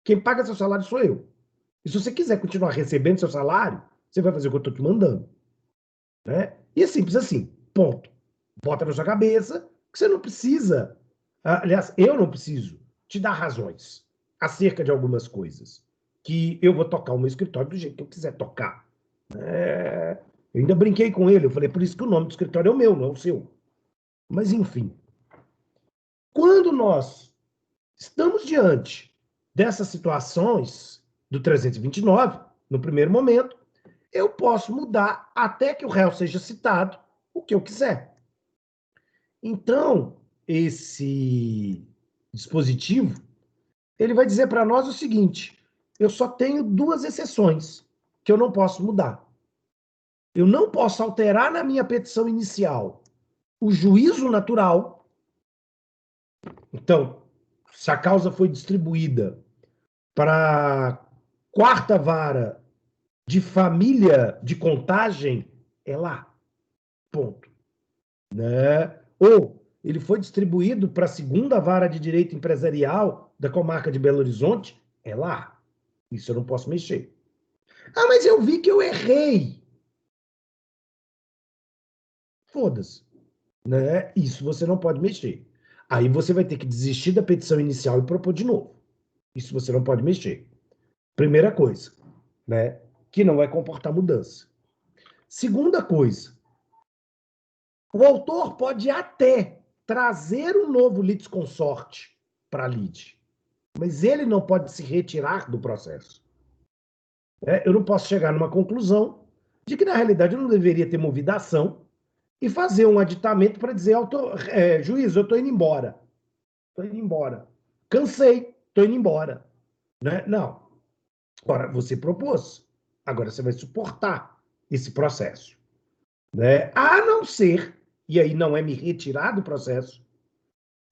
Quem paga seu salário sou eu. E se você quiser continuar recebendo seu salário, você vai fazer o que eu estou te mandando. Né? E é simples assim, ponto. Bota na sua cabeça que você não precisa, aliás, eu não preciso te dar razões acerca de algumas coisas, que eu vou tocar o meu escritório do jeito que eu quiser tocar. Eu ainda brinquei com ele, eu falei: por isso que o nome do escritório é o meu, não é o seu. Mas enfim, quando nós estamos diante dessas situações do 329, no primeiro momento, eu posso mudar até que o réu seja citado o que eu quiser. Então, esse dispositivo, ele vai dizer para nós o seguinte: eu só tenho duas exceções que eu não posso mudar. Eu não posso alterar na minha petição inicial o juízo natural. Então, se a causa foi distribuída para a quarta vara de família de contagem, é lá, ponto. Né? Ou ele foi distribuído para a segunda vara de direito empresarial da comarca de Belo Horizonte, é lá. Isso eu não posso mexer. Ah, mas eu vi que eu errei. Foda-se. Né? Isso você não pode mexer. Aí você vai ter que desistir da petição inicial e propor de novo. Isso você não pode mexer. Primeira coisa, né? Que não vai comportar mudança. Segunda coisa, o autor pode até trazer um novo litisconsorte para a lide, mas ele não pode se retirar do processo. Eu não posso chegar numa conclusão de que, na realidade, eu não deveria ter movido a ação e fazer um aditamento para dizer: juiz, eu estou indo embora. Estou indo embora. Cansei, estou indo embora. Né? Não. Agora, você propôs. Agora você vai suportar esse processo. Né? A não ser, e aí não é me retirar do processo,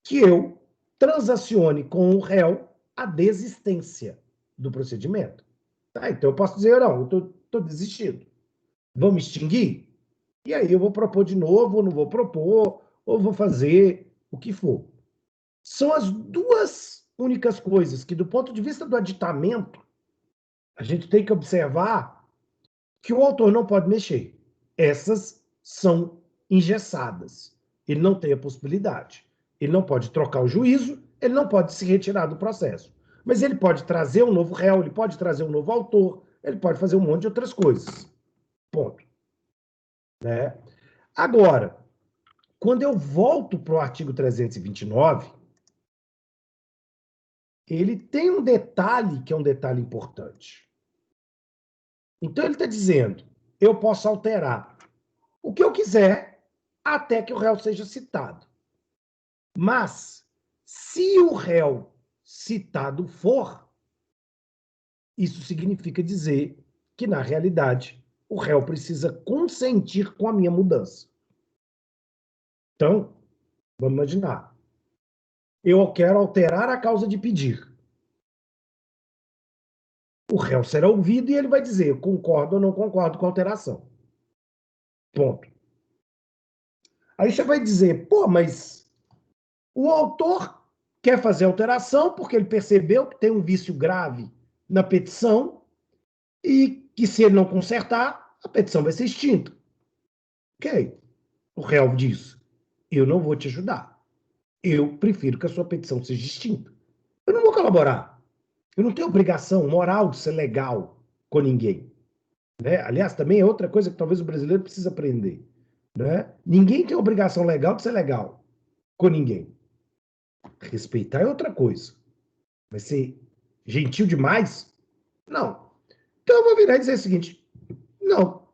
que eu transacione com o réu a desistência do procedimento. Tá? Então eu posso dizer: não, eu estou desistindo. Vamos extinguir? E aí eu vou propor de novo, ou não vou propor, ou vou fazer o que for. São as duas únicas coisas que, do ponto de vista do aditamento, a gente tem que observar que o autor não pode mexer. Essas são engessadas. Ele não tem a possibilidade. Ele não pode trocar o juízo, ele não pode se retirar do processo. Mas ele pode trazer um novo réu, ele pode trazer um novo autor, ele pode fazer um monte de outras coisas. Ponto. Né? Agora, quando eu volto para o artigo 329, ele tem um detalhe que é um detalhe importante. Então, ele está dizendo: eu posso alterar o que eu quiser até que o réu seja citado. Mas, se o réu citado for, Isso significa dizer que, na realidade, o réu precisa consentir com a minha mudança. Então, vamos imaginar. Eu quero alterar a causa de pedir. O réu será ouvido e ele vai dizer: concordo ou não concordo com a alteração. Ponto. Aí você vai dizer: pô, mas o autor quer fazer alteração porque ele percebeu que tem um vício grave na petição e que, se ele não consertar, a petição vai ser extinta. Ok. O réu diz: eu não vou te ajudar. Eu prefiro que a sua petição seja extinta. Eu não vou colaborar. Eu não tenho obrigação moral de ser legal com ninguém. Né? Aliás, também é outra coisa que talvez o brasileiro precise aprender. Né? Ninguém tem obrigação legal de ser legal com ninguém. Respeitar é outra coisa. Vai ser gentil demais? Não. Então eu vou virar e dizer o seguinte: não,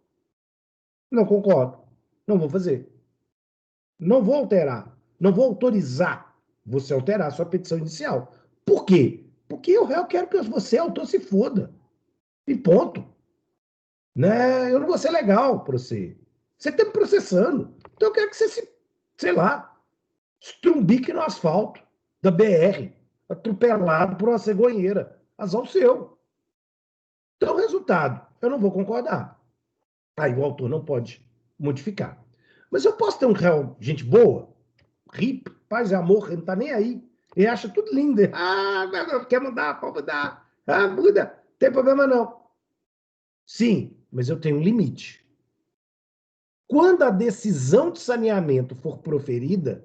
não concordo, não vou fazer. Não vou alterar, não vou autorizar você alterar a sua petição inicial. Por quê? Porque eu quero que você, autor, se foda. E ponto. Né? Eu não vou ser legal para você. Você está me processando. Então eu quero que você se, sei lá, estrumbique no asfalto da BR, atropelado por uma cegonheira. Azar o seu. Então, resultado, eu não vou concordar. Aí o autor não pode modificar. Mas eu posso ter um réu, gente boa, hippie, paz e amor, ele não tá nem aí. Ele acha tudo lindo. Ah, quer mudar, pode mudar. Ah, muda. Não tem problema não. Sim, mas eu tenho um limite. Quando a decisão de saneamento for proferida,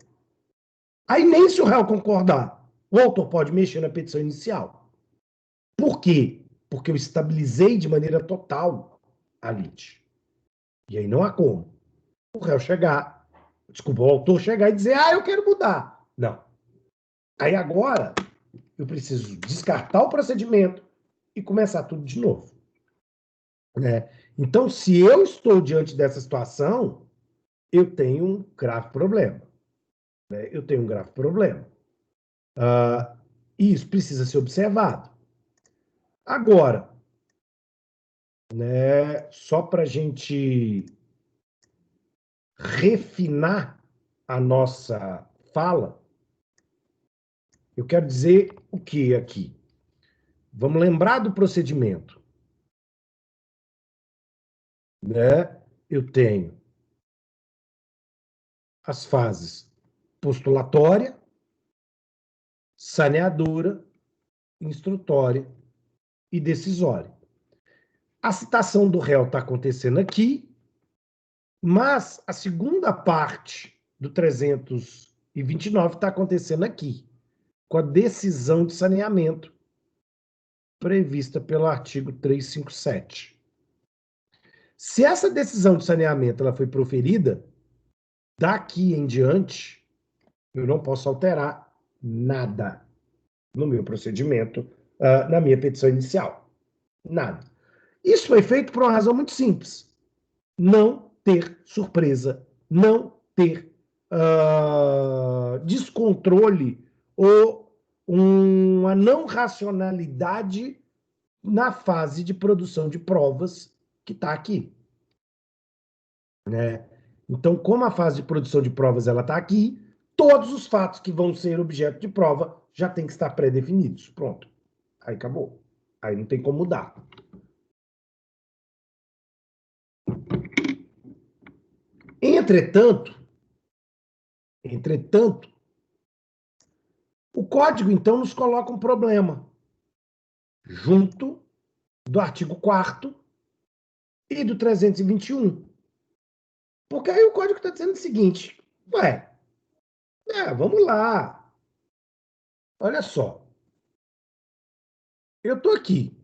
aí nem se o réu concordar, o autor pode mexer na petição inicial. Por quê? Porque eu estabilizei de maneira total a lide. E aí não há como o réu chegar, desculpa, o autor chegar e dizer: ah, eu quero mudar. Não. Aí agora eu preciso descartar o procedimento e começar tudo de novo. Né? Então, se eu estou diante dessa situação, eu tenho um grave problema. Né? Eu tenho um grave problema. E isso precisa ser observado. Agora, né, só para a gente refinar a nossa fala, eu quero dizer o que aqui? Vamos lembrar do procedimento. Né? Eu tenho as fases postulatória, saneadora, instrutória e decisória. A citação do réu está acontecendo aqui, mas a segunda parte do 329 está acontecendo aqui, com a decisão de saneamento prevista pelo artigo 357. Se essa decisão de saneamento ela foi proferida, daqui em diante, eu não posso alterar nada no meu procedimento, na minha petição inicial. Nada. Isso foi feito por uma razão muito simples: não ter surpresa, não ter descontrole ou uma não racionalidade na fase de produção de provas que está aqui. Né? Então, como a fase de produção de provas ela está aqui, todos os fatos que vão ser objeto de prova já tem que estar pré-definidos. Pronto. Aí acabou. Aí não tem como mudar. Entretanto, o código, então, nos coloca um problema, junto do artigo 4º e do 321. Porque aí o código está dizendo o seguinte: ué, vamos lá. Olha só. Eu estou aqui.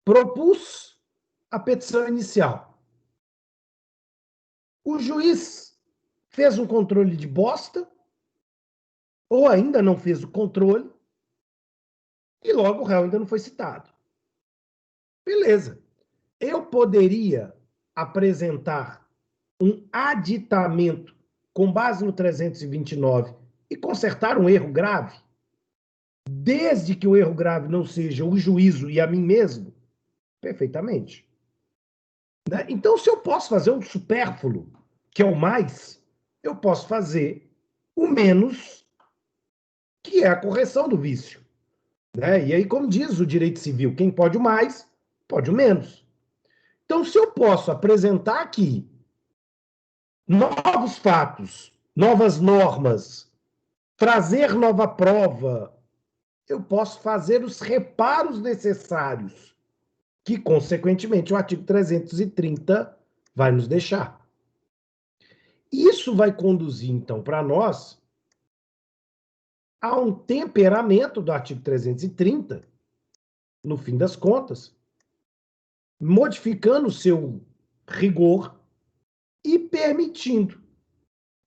Propus a petição inicial. O juiz fez um controle de bosta, ou ainda não fez o controle, e logo o réu ainda não foi citado. Beleza. Eu poderia apresentar um aditamento com base no 329 e consertar um erro grave? desde que o erro grave não seja o juízo e a mim mesmo, perfeitamente. Né? Então, se eu posso fazer o supérfluo, que é o mais, eu posso fazer o menos, que é a correção do vício. Né? E aí, como diz o direito civil, quem pode o mais, pode o menos. Então, se eu posso apresentar aqui novos fatos, novas normas, trazer nova prova, eu posso fazer os reparos necessários, que, consequentemente, o artigo 330 vai nos deixar. Isso vai conduzir, então, para nós a um temperamento do artigo 330, no fim das contas, modificando o seu rigor e permitindo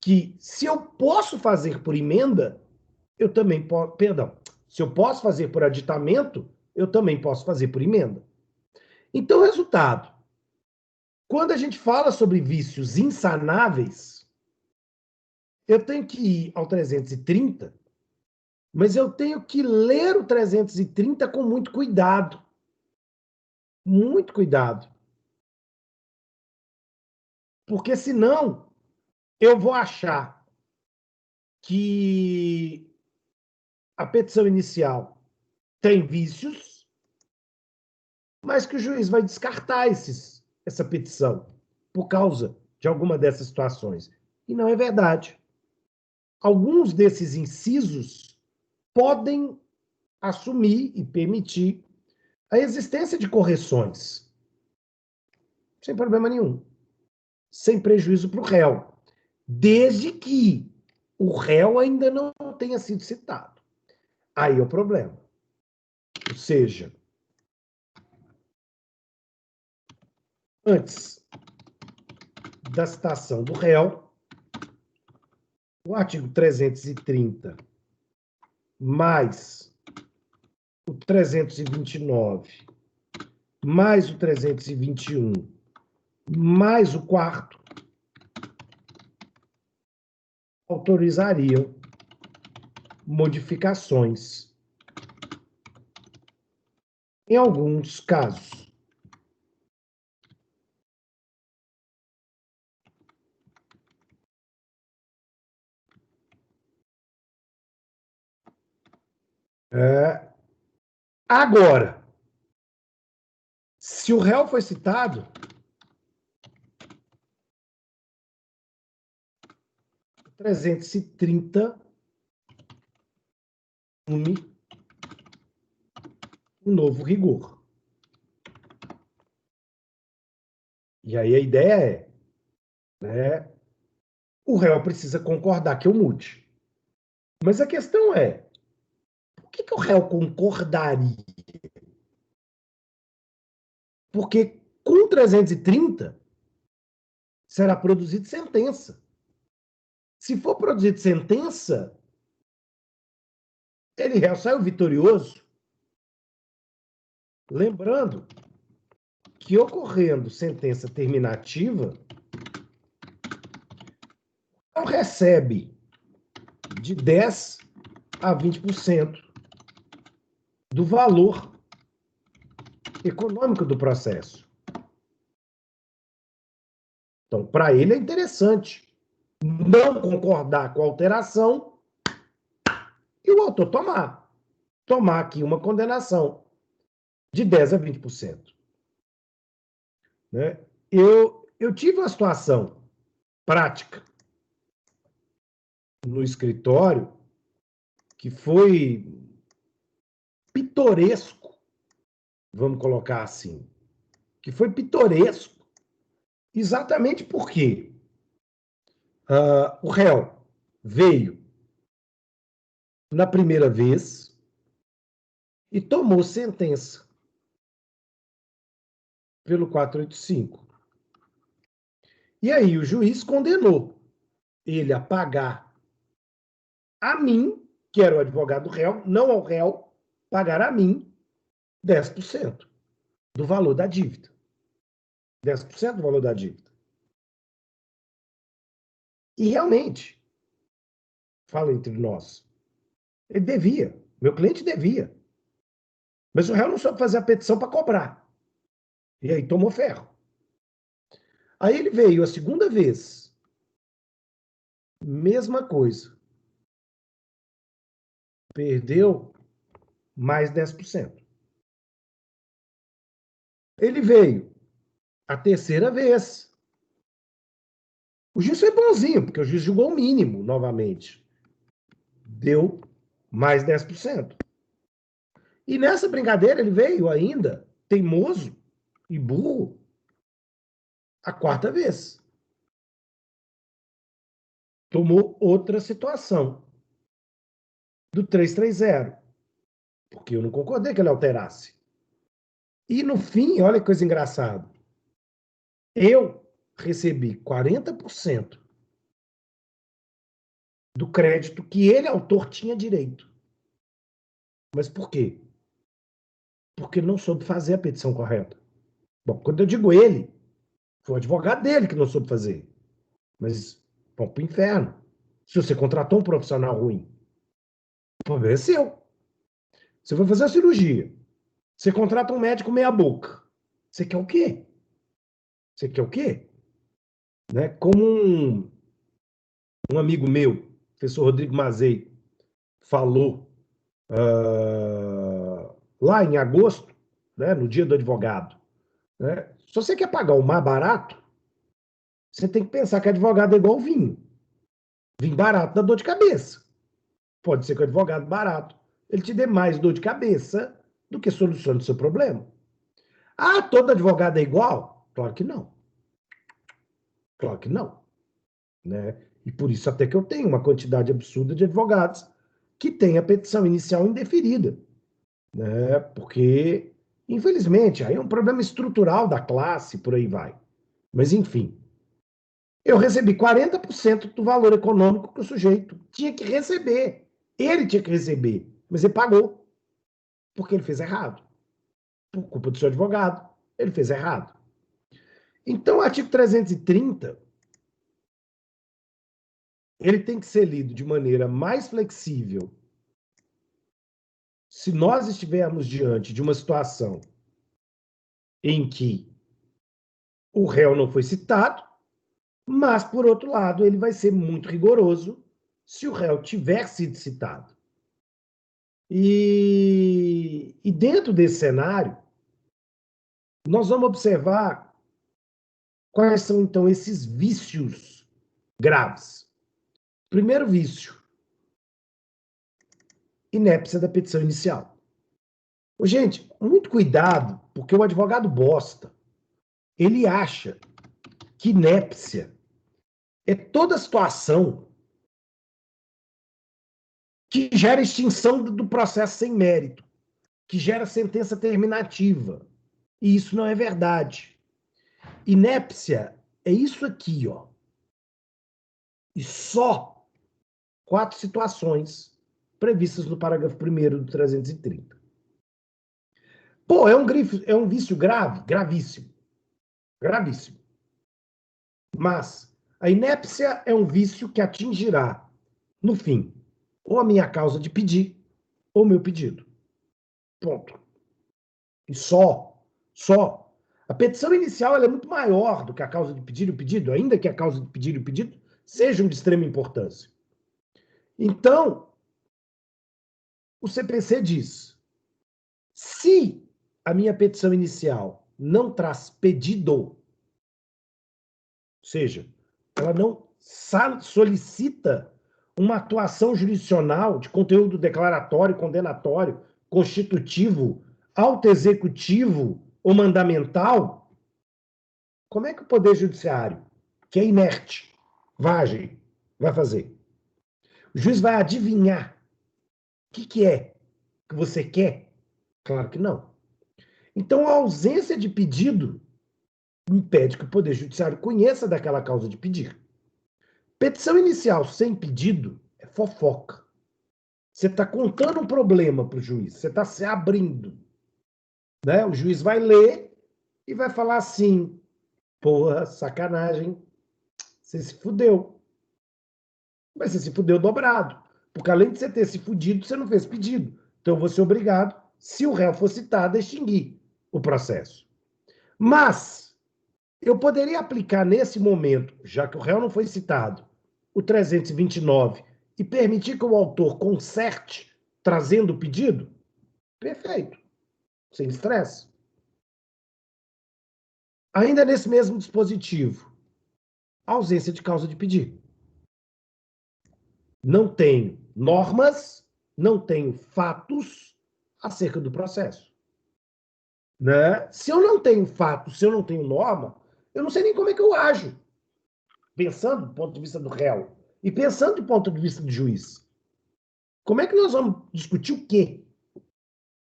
que, se eu posso fazer por emenda, eu também posso, perdão, se eu posso fazer por aditamento, eu também posso fazer por emenda. Então, resultado, quando a gente fala sobre vícios insanáveis, eu tenho que ir ao 330, mas eu tenho que ler o 330 com muito cuidado. Muito cuidado. Porque senão eu vou achar que a petição inicial tem vícios, mas que o juiz vai descartar essa petição por causa de alguma dessas situações. E não é verdade. Alguns desses incisos podem assumir e permitir a existência de correções, sem problema nenhum, sem prejuízo para o réu, desde que o réu ainda não tenha sido citado. Aí é o problema. Ou seja, antes da citação do réu, o artigo 330 mais o 329 mais o 321 mais o quarto autorizariam modificações em alguns casos. Agora, se o réu foi citado, 330 um novo rigor. E aí a ideia né, o réu precisa concordar que eu mude. Mas a questão é, por que o réu concordaria? Porque com 330 será produzida sentença. Se for produzida sentença, ele réu saiu vitorioso. Lembrando que ocorrendo sentença terminativa, não recebe de 10 a 20% do valor econômico do processo. Então, para ele é interessante não concordar com a alteração e o autor tomar aqui uma condenação de 10 a 20%. Né? Eu tive uma situação prática no escritório que foi pitoresco, vamos colocar assim, que foi pitoresco, exatamente porque o réu veio na primeira vez e tomou sentença pelo 485. E aí o juiz condenou ele a pagar a mim, que era o advogado do réu, não ao réu, pagar a mim 10% do valor da dívida. 10% do valor da dívida. E realmente, fala entre nós, ele devia Meu cliente devia. Mas o réu não soube fazer a petição para cobrar. E aí tomou ferro. Aí ele veio a segunda vez. Mesma coisa. Perdeu mais 10%. Ele veio a terceira vez. O juiz foi bonzinho, porque o juiz julgou o mínimo novamente. Deu mais 10%. E nessa brincadeira ele veio ainda, teimoso e burro, a quarta vez. Tomou outra situação do 330, porque eu não concordei que ele alterasse. E no fim, olha que coisa engraçada, eu recebi 40% do crédito que ele, autor, tinha direito. Mas por quê? Porque não soube fazer a petição correta. Bom, quando eu digo ele, foi o advogado dele que não soube fazer. Mas, bom, pro inferno. Se você contratou um profissional ruim, o problema é seu. Você vai fazer a cirurgia. Você contrata um médico meia boca. Você quer o quê? Você quer o quê? Né? Como um amigo meu, professor Rodrigo Mazei, falou lá em agosto, né, no dia do advogado. Né? Se você quer pagar o mais barato, você tem que pensar que advogado é igual vinho. Vinho barato dá dor de cabeça. Pode ser que o advogado barato ele te dê mais dor de cabeça do que solucione o seu problema. Ah, todo advogado é igual? Claro que não. Claro que não. Né? E por isso até que eu tenho uma quantidade absurda de advogados que têm a petição inicial indeferida. Né? Porque, infelizmente, aí é um problema estrutural da classe, por aí vai. Mas, enfim, eu recebi 40% do valor econômico que o sujeito tinha que receber. Ele tinha que receber, mas ele pagou, porque ele fez errado. Por culpa do seu advogado, ele fez errado. Então, o artigo 330, ele tem que ser lido de maneira mais flexível se nós estivermos diante de uma situação em que o réu não foi citado, mas, por outro lado, ele vai ser muito rigoroso se o réu tiver sido citado. E dentro desse cenário, nós vamos observar quais são, então, esses vícios graves. Primeiro vício, inépcia da petição inicial. Gente, muito cuidado, porque o advogado bosta, ele acha que inépcia é toda situação que gera extinção do processo sem mérito, que gera sentença terminativa. E isso não é verdade. Inépcia é isso aqui, ó. E só 4 situações previstas no parágrafo 1º do 330. Pô, é um vício grave? Gravíssimo. Gravíssimo. Mas a inépcia é um vício que atingirá, no fim, ou a minha causa de pedir, ou o meu pedido. Ponto. E só. A petição inicial ela é muito maior do que a causa de pedir e o pedido, ainda que a causa de pedir e o pedido sejam de extrema importância. Então, o CPC diz: se a minha petição inicial não traz pedido, ou seja, ela não solicita uma atuação jurisdicional de conteúdo declaratório, condenatório, constitutivo, autoexecutivo ou mandamental, como é que o Poder Judiciário, que é inerte, vai fazer? O juiz vai adivinhar o que é que você quer? Claro que não. Então, a ausência de pedido impede que o Poder Judiciário conheça daquela causa de pedir. Petição inicial sem pedido é fofoca. Você está contando um problema para o juiz, você está se abrindo. Né? O juiz vai ler e vai falar assim: porra, sacanagem, você se fudeu. Mas você se fudeu dobrado. Porque além de você ter se fudido, você não fez pedido. Então, eu vou ser obrigado, se o réu for citado, a extinguir o processo. Mas eu poderia aplicar nesse momento, já que o réu não foi citado, o 329 e permitir que o autor conserte trazendo o pedido? Perfeito, sem estresse. Ainda nesse mesmo dispositivo, ausência de causa de pedido. Não tenho normas, não tenho fatos acerca do processo. Né? Se eu não tenho fatos, se eu não tenho norma, eu não sei nem como é que eu ajo. Pensando do ponto de vista do réu e pensando do ponto de vista do juiz. Como é que nós vamos discutir o quê?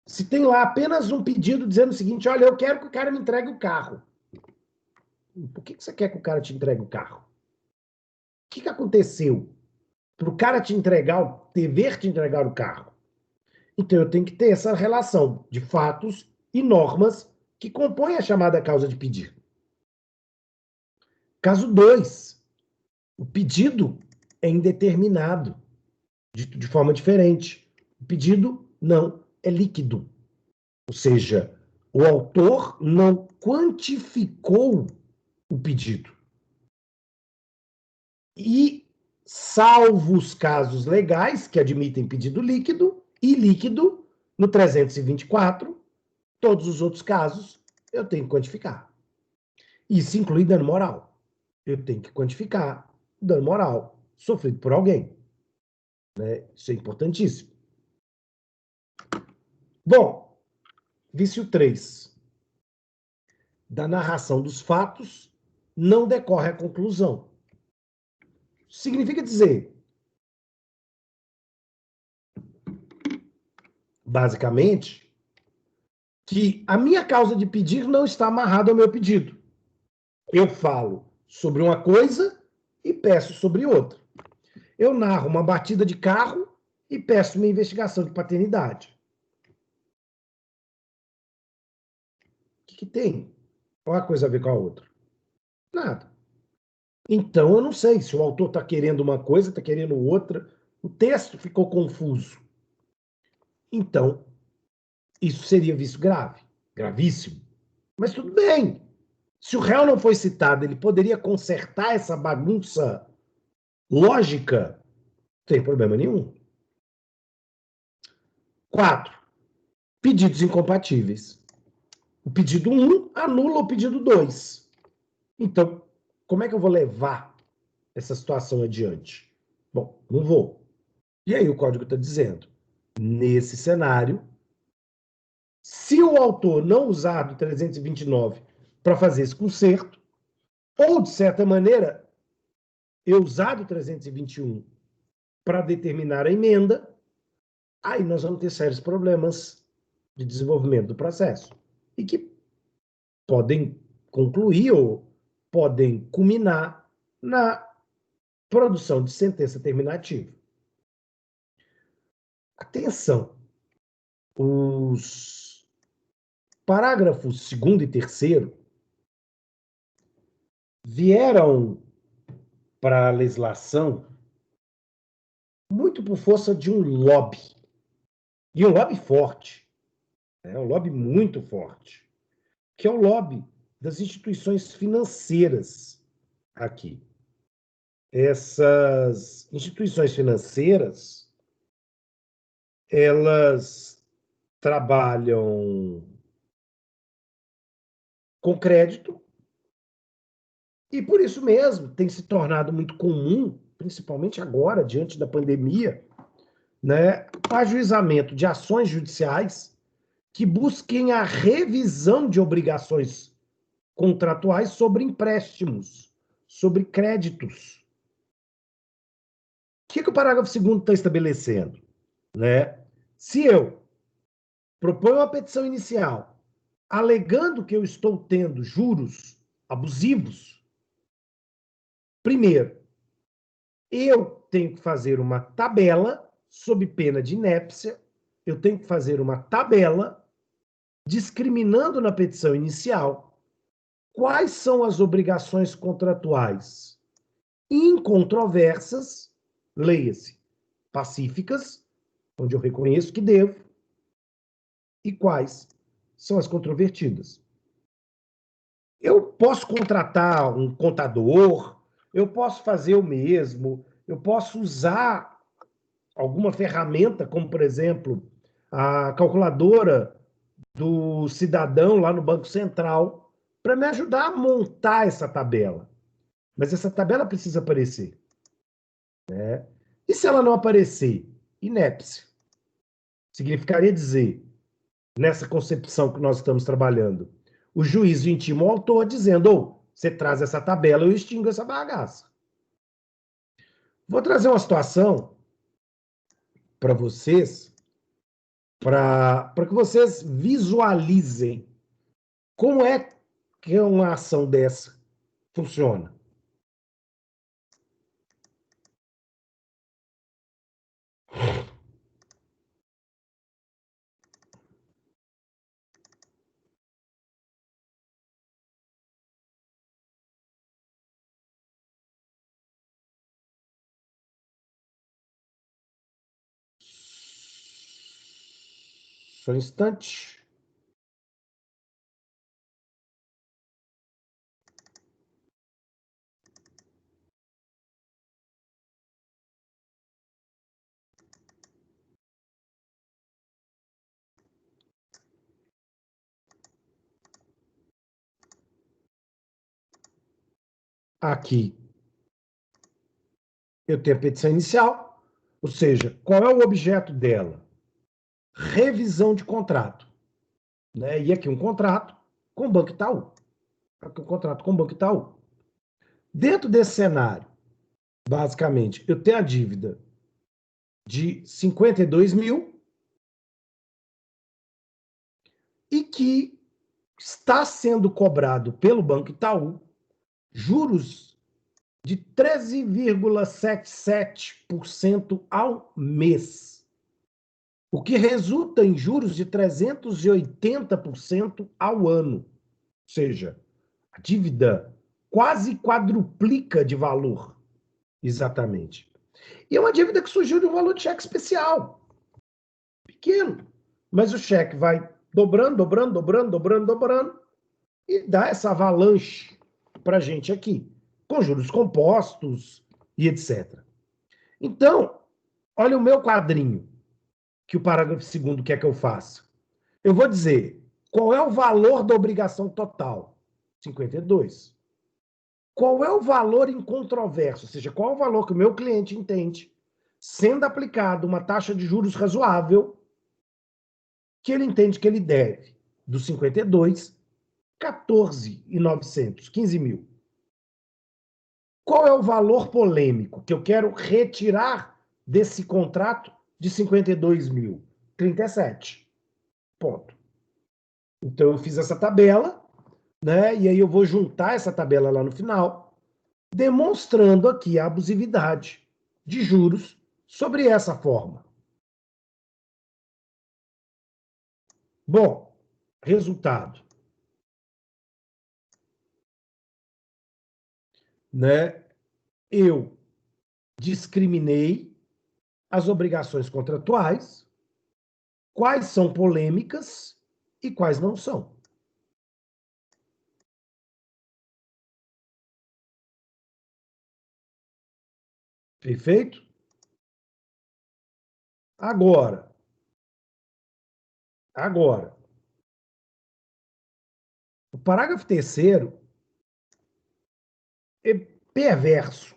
Se tem lá apenas um pedido dizendo o seguinte, olha, eu quero que o cara me entregue o carro. Por que você quer que o cara te entregue o carro? O que aconteceu para o cara te entregar, dever te entregar o carro? Então eu tenho que ter essa relação de fatos e normas que compõem a chamada causa de pedido. Caso 2, o pedido é indeterminado, de forma diferente. O pedido não é líquido. Ou seja, o autor não quantificou o pedido. E, salvo os casos legais que admitem pedido líquido e líquido, no 324, todos os outros casos eu tenho que quantificar. Isso inclui dano moral. Eu tenho que quantificar dano moral sofrido por alguém. Né? Isso é importantíssimo. Bom, vício 3. Da narração dos fatos não decorre a conclusão. Significa dizer, basicamente, que a minha causa de pedir não está amarrada ao meu pedido. Eu falo sobre uma coisa e peço sobre outra. Eu narro uma batida de carro e peço uma investigação de paternidade. O que tem? Qual a coisa a ver com a outra? Nada. Então, eu não sei se o autor está querendo uma coisa, está querendo outra. O texto ficou confuso. Então, isso seria vício grave, gravíssimo. Mas tudo bem. Se o réu não foi citado, ele poderia consertar essa bagunça lógica? Não tem problema nenhum. 4. Pedidos incompatíveis. O pedido 1 anula o pedido 2. Então, como é que eu vou levar essa situação adiante? Bom, não vou. E aí o código está dizendo, nesse cenário, se o autor não usar do 329 para fazer esse conserto, ou, de certa maneira, eu usar do 321 para determinar a emenda, aí nós vamos ter sérios problemas de desenvolvimento do processo. E que podem concluir ou podem culminar na produção de sentença terminativa. Atenção! Os parágrafos 2º e 3º vieram para a legislação muito por força de um lobby. E um lobby forte. Um lobby muito forte. Que é o lobby das instituições financeiras aqui. Essas instituições financeiras, elas trabalham com crédito e, por isso mesmo, tem se tornado muito comum, principalmente agora, diante da pandemia, né, o ajuizamento de ações judiciais que busquem a revisão de obrigações contratuais sobre empréstimos, sobre créditos. O que o parágrafo 2º está estabelecendo? Né? Se eu proponho uma petição inicial alegando que eu estou tendo juros abusivos, primeiro, eu tenho que fazer uma tabela sob pena de inépcia, eu tenho que fazer uma tabela discriminando na petição inicial quais são as obrigações contratuais incontroversas, leia-se, pacíficas, onde eu reconheço que devo, e quais são as controvertidas. Eu posso contratar um contador, eu posso fazer o mesmo, eu posso usar alguma ferramenta, como, por exemplo, a calculadora do cidadão lá no Banco Central, para me ajudar a montar essa tabela. Mas essa tabela precisa aparecer. E se ela não aparecer? Inépcia. Significaria dizer, nessa concepção que nós estamos trabalhando, o juiz intima o autor dizendo, você traz essa tabela, eu extingo essa bagaça. Vou trazer uma situação para vocês, para que vocês visualizem como é que uma ação dessa funciona. Só um instante. Aqui eu tenho a petição inicial, ou seja, qual é o objeto dela? Revisão de contrato. Né? E aqui um contrato com o Banco Itaú. Aqui um contrato com o Banco Itaú. Dentro desse cenário, basicamente, eu tenho a dívida de 52 mil e que está sendo cobrado pelo Banco Itaú juros de 13,77% ao mês, o que resulta em juros de 380% ao ano. Ou seja, a dívida quase quadruplica de valor, exatamente. E é uma dívida que surgiu de um valor de cheque especial, pequeno, mas o cheque vai dobrando, dobrando, dobrando, dobrando, dobrando, e dá essa avalanche para a gente aqui, com juros compostos e etc. Então, olha o meu quadrinho, que o parágrafo 2º quer que eu faça. Eu vou dizer qual é o valor da obrigação total? 52. Qual é o valor incontroverso? Ou seja, qual é o valor que o meu cliente entende, sendo aplicado uma taxa de juros razoável, que ele entende que ele deve? Dos 52, 14.900, 15 mil. Qual é o valor polêmico que eu quero retirar desse contrato de 52 mil? 37. Ponto. Então, eu fiz essa tabela, né? E aí eu vou juntar essa tabela lá no final, demonstrando aqui a abusividade de juros sobre essa forma. Bom, resultado. Né? Eu discriminei as obrigações contratuais, quais são polêmicas e quais não são. Perfeito? Agora, o parágrafo 3º é perverso.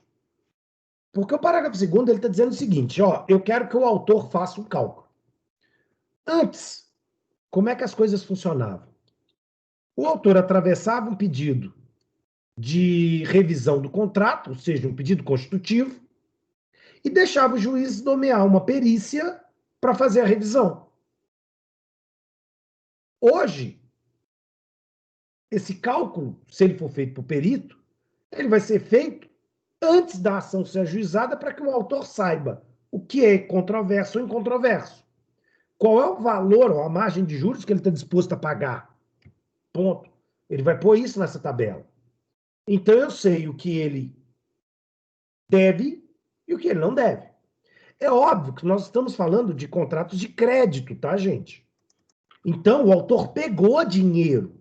Porque o parágrafo 2º ele está dizendo o seguinte, ó, eu quero que o autor faça um cálculo. Antes, como é que as coisas funcionavam? O autor atravessava um pedido de revisão do contrato, ou seja, um pedido constitutivo, e deixava o juiz nomear uma perícia para fazer a revisão. Hoje, esse cálculo, se ele for feito por perito, ele vai ser feito antes da ação ser ajuizada para que o autor saiba o que é controverso ou incontroverso. Qual é o valor ou a margem de juros que ele está disposto a pagar? Ponto. Ele vai pôr isso nessa tabela. Então eu sei o que ele deve e o que ele não deve. É óbvio que nós estamos falando de contratos de crédito, tá, gente? Então, o autor pegou dinheiro.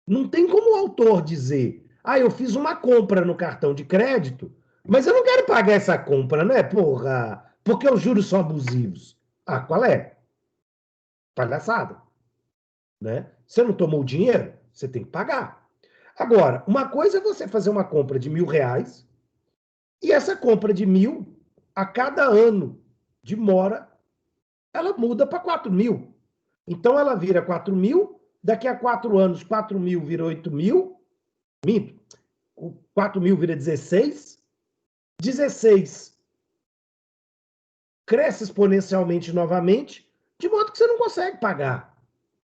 Não tem como o autor dizer, eu fiz uma compra no cartão de crédito, mas eu não quero pagar essa compra, né? Porra, porque os juros são abusivos. Qual é? Palhaçada, né? Você não tomou o dinheiro? Você tem que pagar. Agora, uma coisa é você fazer uma compra de R$ 1.000 e essa compra de 1.000, a cada ano de mora, ela muda para 4.000. Então, ela vira 4.000, daqui a 4 anos, 4.000 vira 8.000, minto, 4.000 vira 16, 16 cresce exponencialmente novamente, de modo que você não consegue pagar.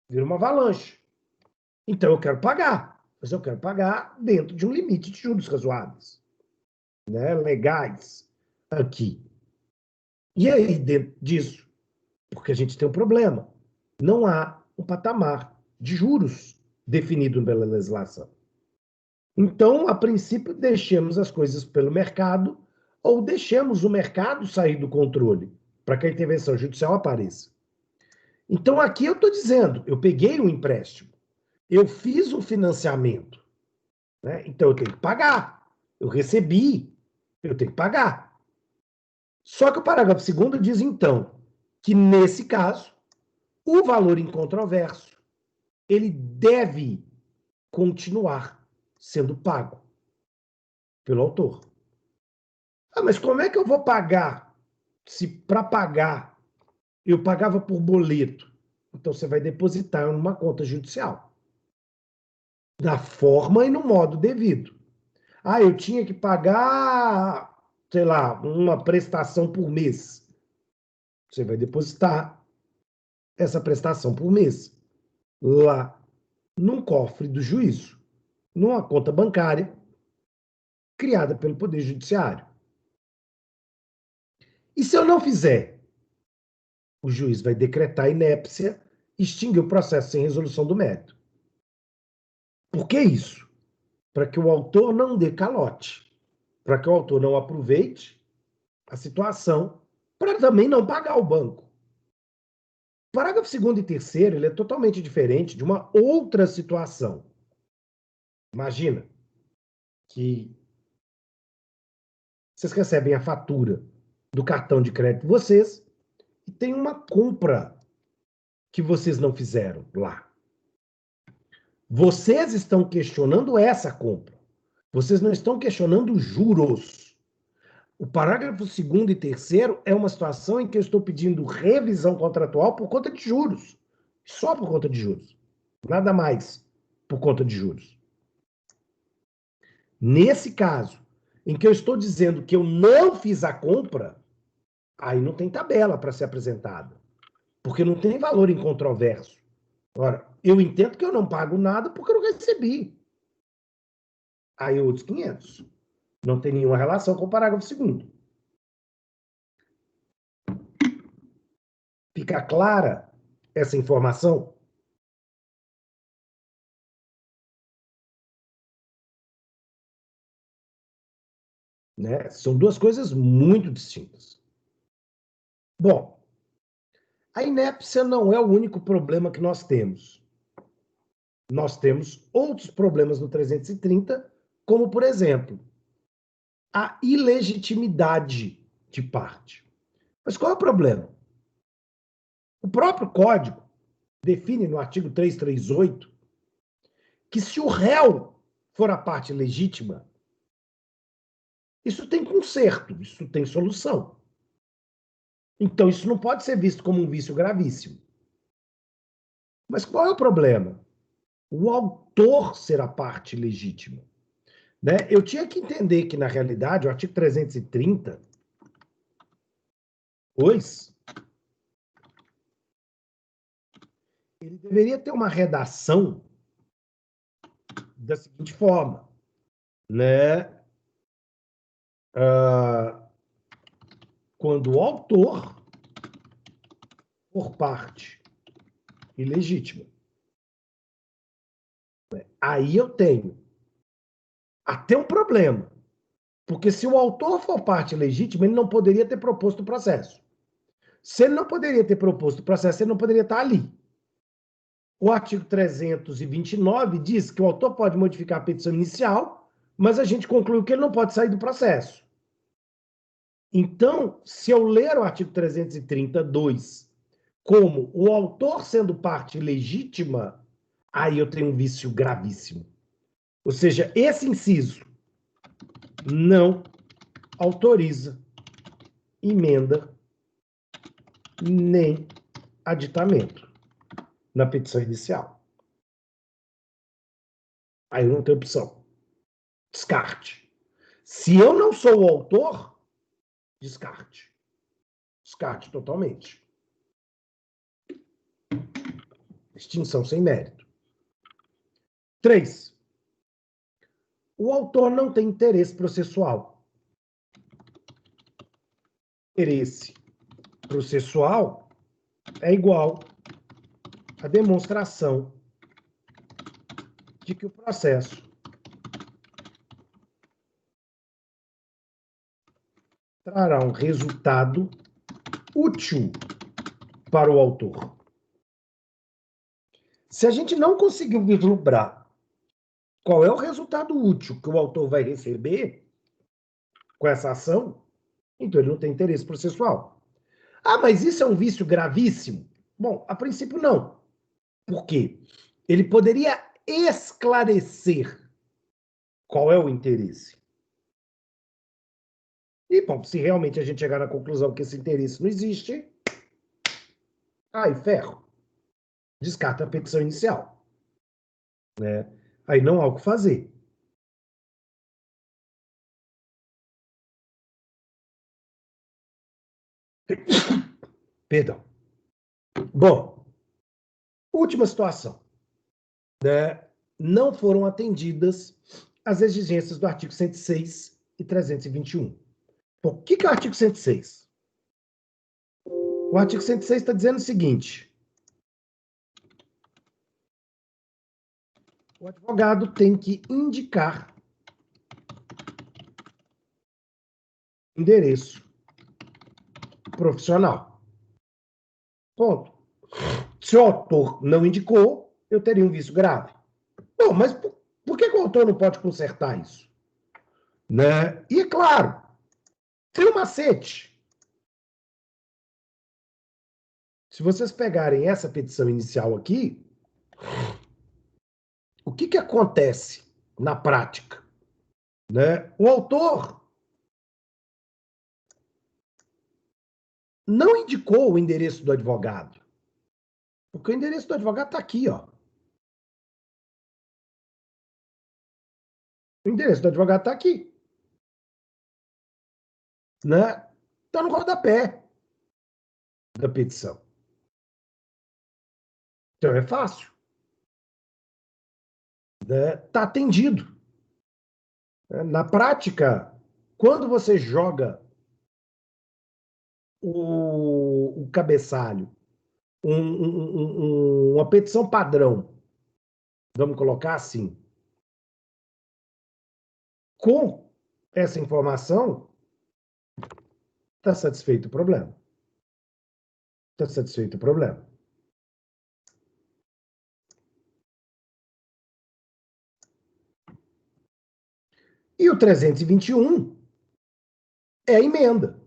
Vira uma avalanche. Então, eu quero pagar, mas eu quero pagar dentro de um limite de juros razoáveis, né, legais aqui. E aí, dentro disso, porque a gente tem um problema, não há um patamar de juros definido pela legislação. Então, a princípio, deixemos as coisas pelo mercado ou deixemos o mercado sair do controle para que a intervenção judicial apareça. Então, aqui eu estou dizendo, eu peguei um empréstimo, eu fiz um financiamento, né? Então eu tenho que pagar. Eu recebi, eu tenho que pagar. Só que o parágrafo 2º diz, então, que nesse caso, o valor incontroverso, ele deve continuar sendo pago pelo autor. Mas como é que eu vou pagar se para pagar eu pagava por boleto? Então você vai depositar numa conta judicial, da forma e no modo devido. Eu tinha que pagar, sei lá, uma prestação por mês. Você vai depositar essa prestação por mês lá num cofre do juízo, numa conta bancária criada pelo Poder Judiciário. E se eu não fizer? O juiz vai decretar inépcia, extinguir o processo sem resolução do mérito. Por que isso? Para que o autor não dê calote, para que o autor não aproveite a situação para também não pagar o banco. O parágrafo 2º e 3º, ele é totalmente diferente de uma outra situação. Imagina que vocês recebem a fatura do cartão de crédito de vocês e tem uma compra que vocês não fizeram lá. Vocês estão questionando essa compra. Vocês não estão questionando os juros. O parágrafo 2º e 3º é uma situação em que eu estou pedindo revisão contratual por conta de juros. Só por conta de juros. Nada mais por conta de juros. Nesse caso, em que eu estou dizendo que eu não fiz a compra, aí não tem tabela para ser apresentada. Porque não tem valor incontroverso. Ora, eu entendo que eu não pago nada porque eu não recebi. Aí outros 500. Não tem nenhuma relação com o parágrafo 2º. Fica clara essa informação? Né? São duas coisas muito distintas. Bom, a inépcia não é o único problema que nós temos. Nós temos outros problemas no 330, como, por exemplo, a ilegitimidade de parte. Mas qual é o problema? O próprio Código define no artigo 338 que se o réu for a parte legítima, isso tem conserto, isso tem solução. Então, isso não pode ser visto como um vício gravíssimo. Mas qual é o problema? O autor ser a parte legítima. Né? Eu tinha que entender que, na realidade, o artigo 330, ele deveria ter uma redação da seguinte forma, né? Quando o autor for parte ilegítima, aí eu tenho até um problema, porque se o autor for parte legítima, ele não poderia ter proposto o processo. Se ele não poderia ter proposto o processo, ele não poderia estar ali. O artigo 329 diz que o autor pode modificar a petição inicial, mas a gente concluiu que ele não pode sair do processo. Então, se eu ler o artigo 332 como o autor sendo parte legítima, aí eu tenho um vício gravíssimo. Ou seja, esse inciso não autoriza emenda nem aditamento na petição inicial. Aí eu não tenho opção. Descarte. Se eu não sou o autor, descarte. Descarte totalmente. Extinção sem mérito. 3. O autor não tem interesse processual. Interesse processual é igual à demonstração de que o processo trará um resultado útil para o autor. Se a gente não conseguiu vislumbrar qual é o resultado útil que o autor vai receber com essa ação, então ele não tem interesse processual. Ah, mas isso é um vício gravíssimo? Bom, a princípio não. Por quê? Ele poderia esclarecer qual é o interesse. E, bom, se realmente a gente chegar na conclusão que esse interesse não existe, aí ferro. Descarta a petição inicial. Né? Aí não há o que fazer. Perdão. Bom, última situação. Né? Não foram atendidas as exigências do artigo 106 e 321. Bom, o que é o artigo 106? O artigo 106 está dizendo o seguinte: o advogado tem que indicar endereço profissional. Ponto. Se o autor não indicou, eu teria um vício grave. Não, mas por que o autor não pode consertar isso? Né? E, é claro, tem um macete. Se vocês pegarem essa petição inicial aqui, o que acontece na prática? Né? O autor não indicou o endereço do advogado. Porque o endereço do advogado está aqui, ó. O endereço do advogado está aqui. Né? Está no rodapé da petição. Então é fácil. Né? Está atendido. Na prática, quando você joga o cabeçalho, uma petição padrão, vamos colocar assim, com essa informação, está satisfeito o problema. Está satisfeito o problema. E o 321 é a emenda.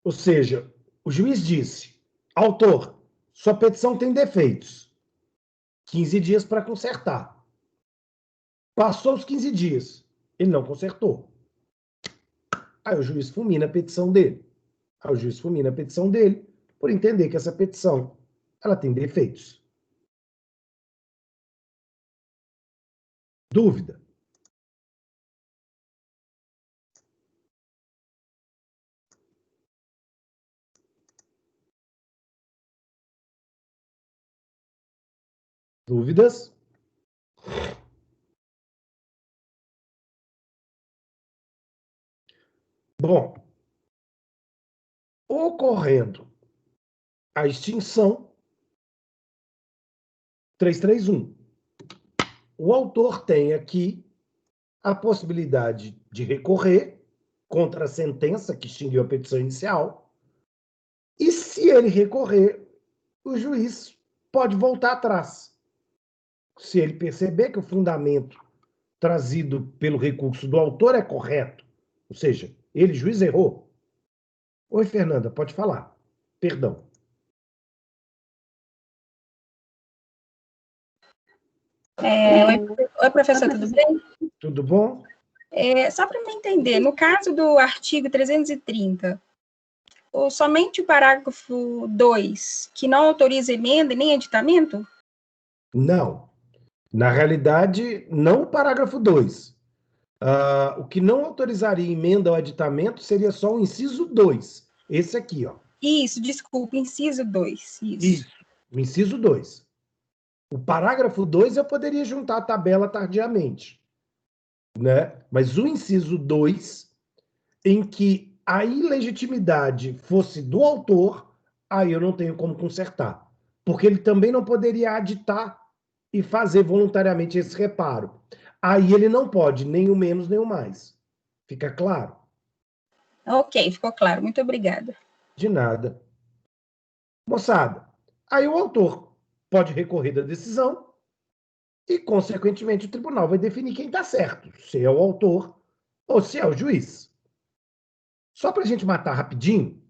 Ou seja, o juiz disse, autor, sua petição tem defeitos. 15 dias para consertar. Passou os 15 dias. Ele não consertou. Aí o juiz fulmina a petição dele. Aí o juiz fulmina a petição dele por entender que essa petição ela tem defeitos. Dúvida? Dúvidas? Bom, ocorrendo a extinção 331, o autor tem aqui a possibilidade de recorrer contra a sentença que extinguiu a petição inicial, e se ele recorrer, o juiz pode voltar atrás. se ele perceber que o fundamento trazido pelo recurso do autor é correto, ou seja, ele, juiz, errou. Oi, Fernanda, pode falar. Perdão. Oi, professor, tudo bem? Tudo bom? Só para me entender, no caso do artigo 330, somente o parágrafo 2, que não autoriza emenda nem aditamento? Não. Na realidade, não o parágrafo 2. O que não autorizaria emenda ou aditamento seria só o inciso 2. Esse aqui, ó. Isso, desculpa, inciso 2. Isso, o inciso 2. O parágrafo 2 eu poderia juntar a tabela tardiamente, né? Mas o inciso 2, em que a ilegitimidade fosse do autor, aí eu não tenho como consertar. Porque ele também não poderia aditar e fazer voluntariamente esse reparo. Aí ele não pode, nem o menos, nem o mais. Fica claro? Ok, ficou claro. Muito obrigada. De nada. Moçada, aí o autor pode recorrer da decisão e, consequentemente, o tribunal vai definir quem está certo, se é o autor ou se é o juiz. Só para a gente matar rapidinho,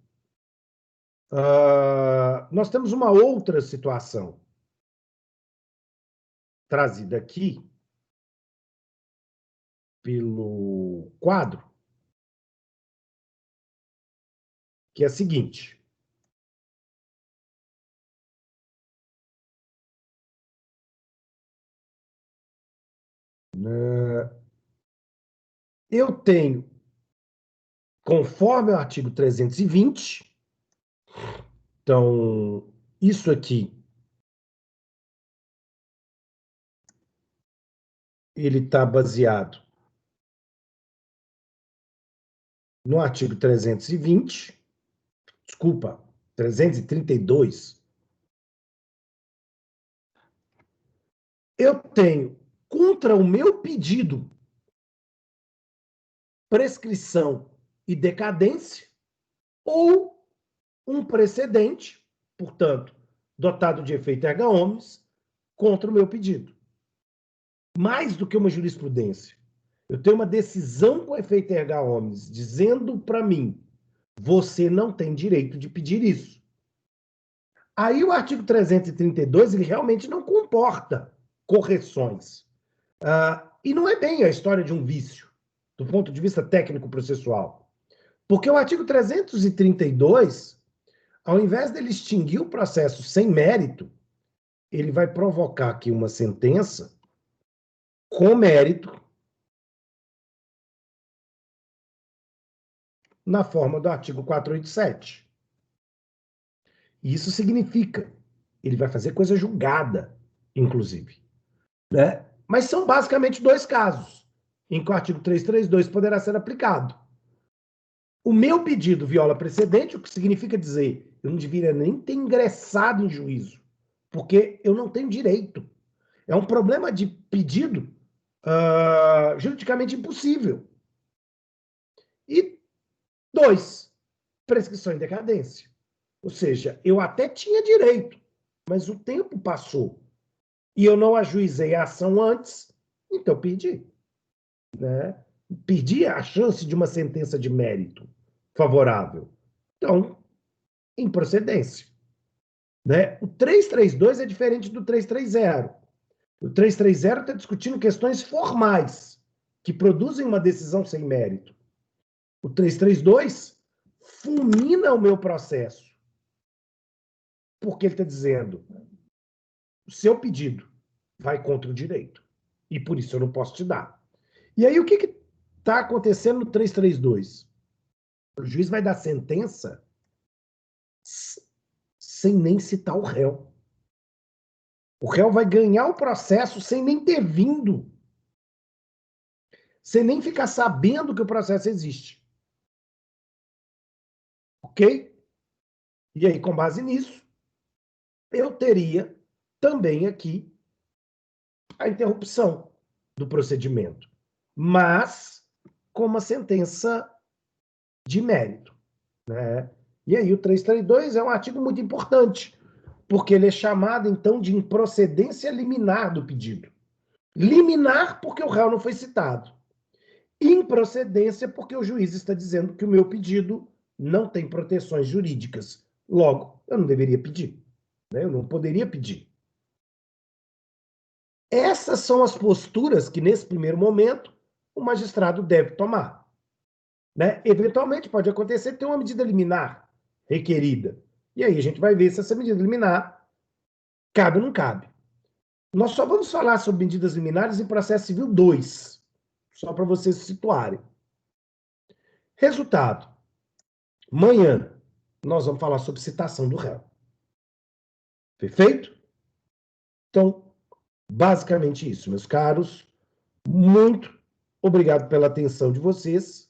nós temos uma outra situação trazida aqui pelo quadro, que é a seguinte. Eu tenho, conforme o artigo 320, então, isso aqui, ele está baseado no artigo 320, desculpa, 332. Eu tenho, contra o meu pedido, prescrição e decadência, ou um precedente, portanto, dotado de efeito erga omnes, contra o meu pedido. Mais do que uma jurisprudência. Eu tenho uma decisão com efeito erga omnes, dizendo para mim, você não tem direito de pedir isso. Aí o artigo 332, ele realmente não comporta correções. E não é bem a história de um vício, do ponto de vista técnico-processual. Porque o artigo 332, ao invés dele extinguir o processo sem mérito, ele vai provocar aqui uma sentença com mérito na forma do artigo 487. Isso significa, ele vai fazer coisa julgada, inclusive. Né? Mas são basicamente dois casos em que o artigo 332 poderá ser aplicado. O meu pedido viola precedente, o que significa dizer eu não deveria nem ter ingressado em juízo, porque eu não tenho direito. É um problema de pedido juridicamente impossível. E 2, prescrição em decadência. Ou seja, eu até tinha direito, mas o tempo passou. E eu não ajuizei a ação antes, então perdi. Né? Perdi a chance de uma sentença de mérito favorável. Então, improcedência. Né? O 332 é diferente do 330. O 330 está discutindo questões formais, que produzem uma decisão sem mérito. O 332 fulmina o meu processo. Porque ele está dizendo, o seu pedido vai contra o direito. E por isso eu não posso te dar. E aí o que está acontecendo no 332? O juiz vai dar sentença sem nem citar o réu. O réu vai ganhar o processo sem nem ter vindo. Sem nem ficar sabendo que o processo existe. Ok? E aí, com base nisso, eu teria também aqui a interrupção do procedimento, mas com uma sentença de mérito. Né? E aí o 332 é um artigo muito importante, porque ele é chamado, então, de improcedência liminar do pedido. Liminar porque o réu não foi citado. Improcedência porque o juiz está dizendo que o meu pedido não tem proteções jurídicas. Logo, eu não deveria pedir. Né? Eu não poderia pedir. Essas são as posturas que, nesse primeiro momento, o magistrado deve tomar. Né? Eventualmente, pode acontecer que tenha uma medida liminar requerida. E aí a gente vai ver se essa medida liminar cabe ou não cabe. Nós só vamos falar sobre medidas liminares em processo civil 2, só para vocês se situarem. Resultado. Amanhã, nós vamos falar sobre citação do réu. Perfeito? Então, basicamente isso, meus caros. Muito obrigado pela atenção de vocês.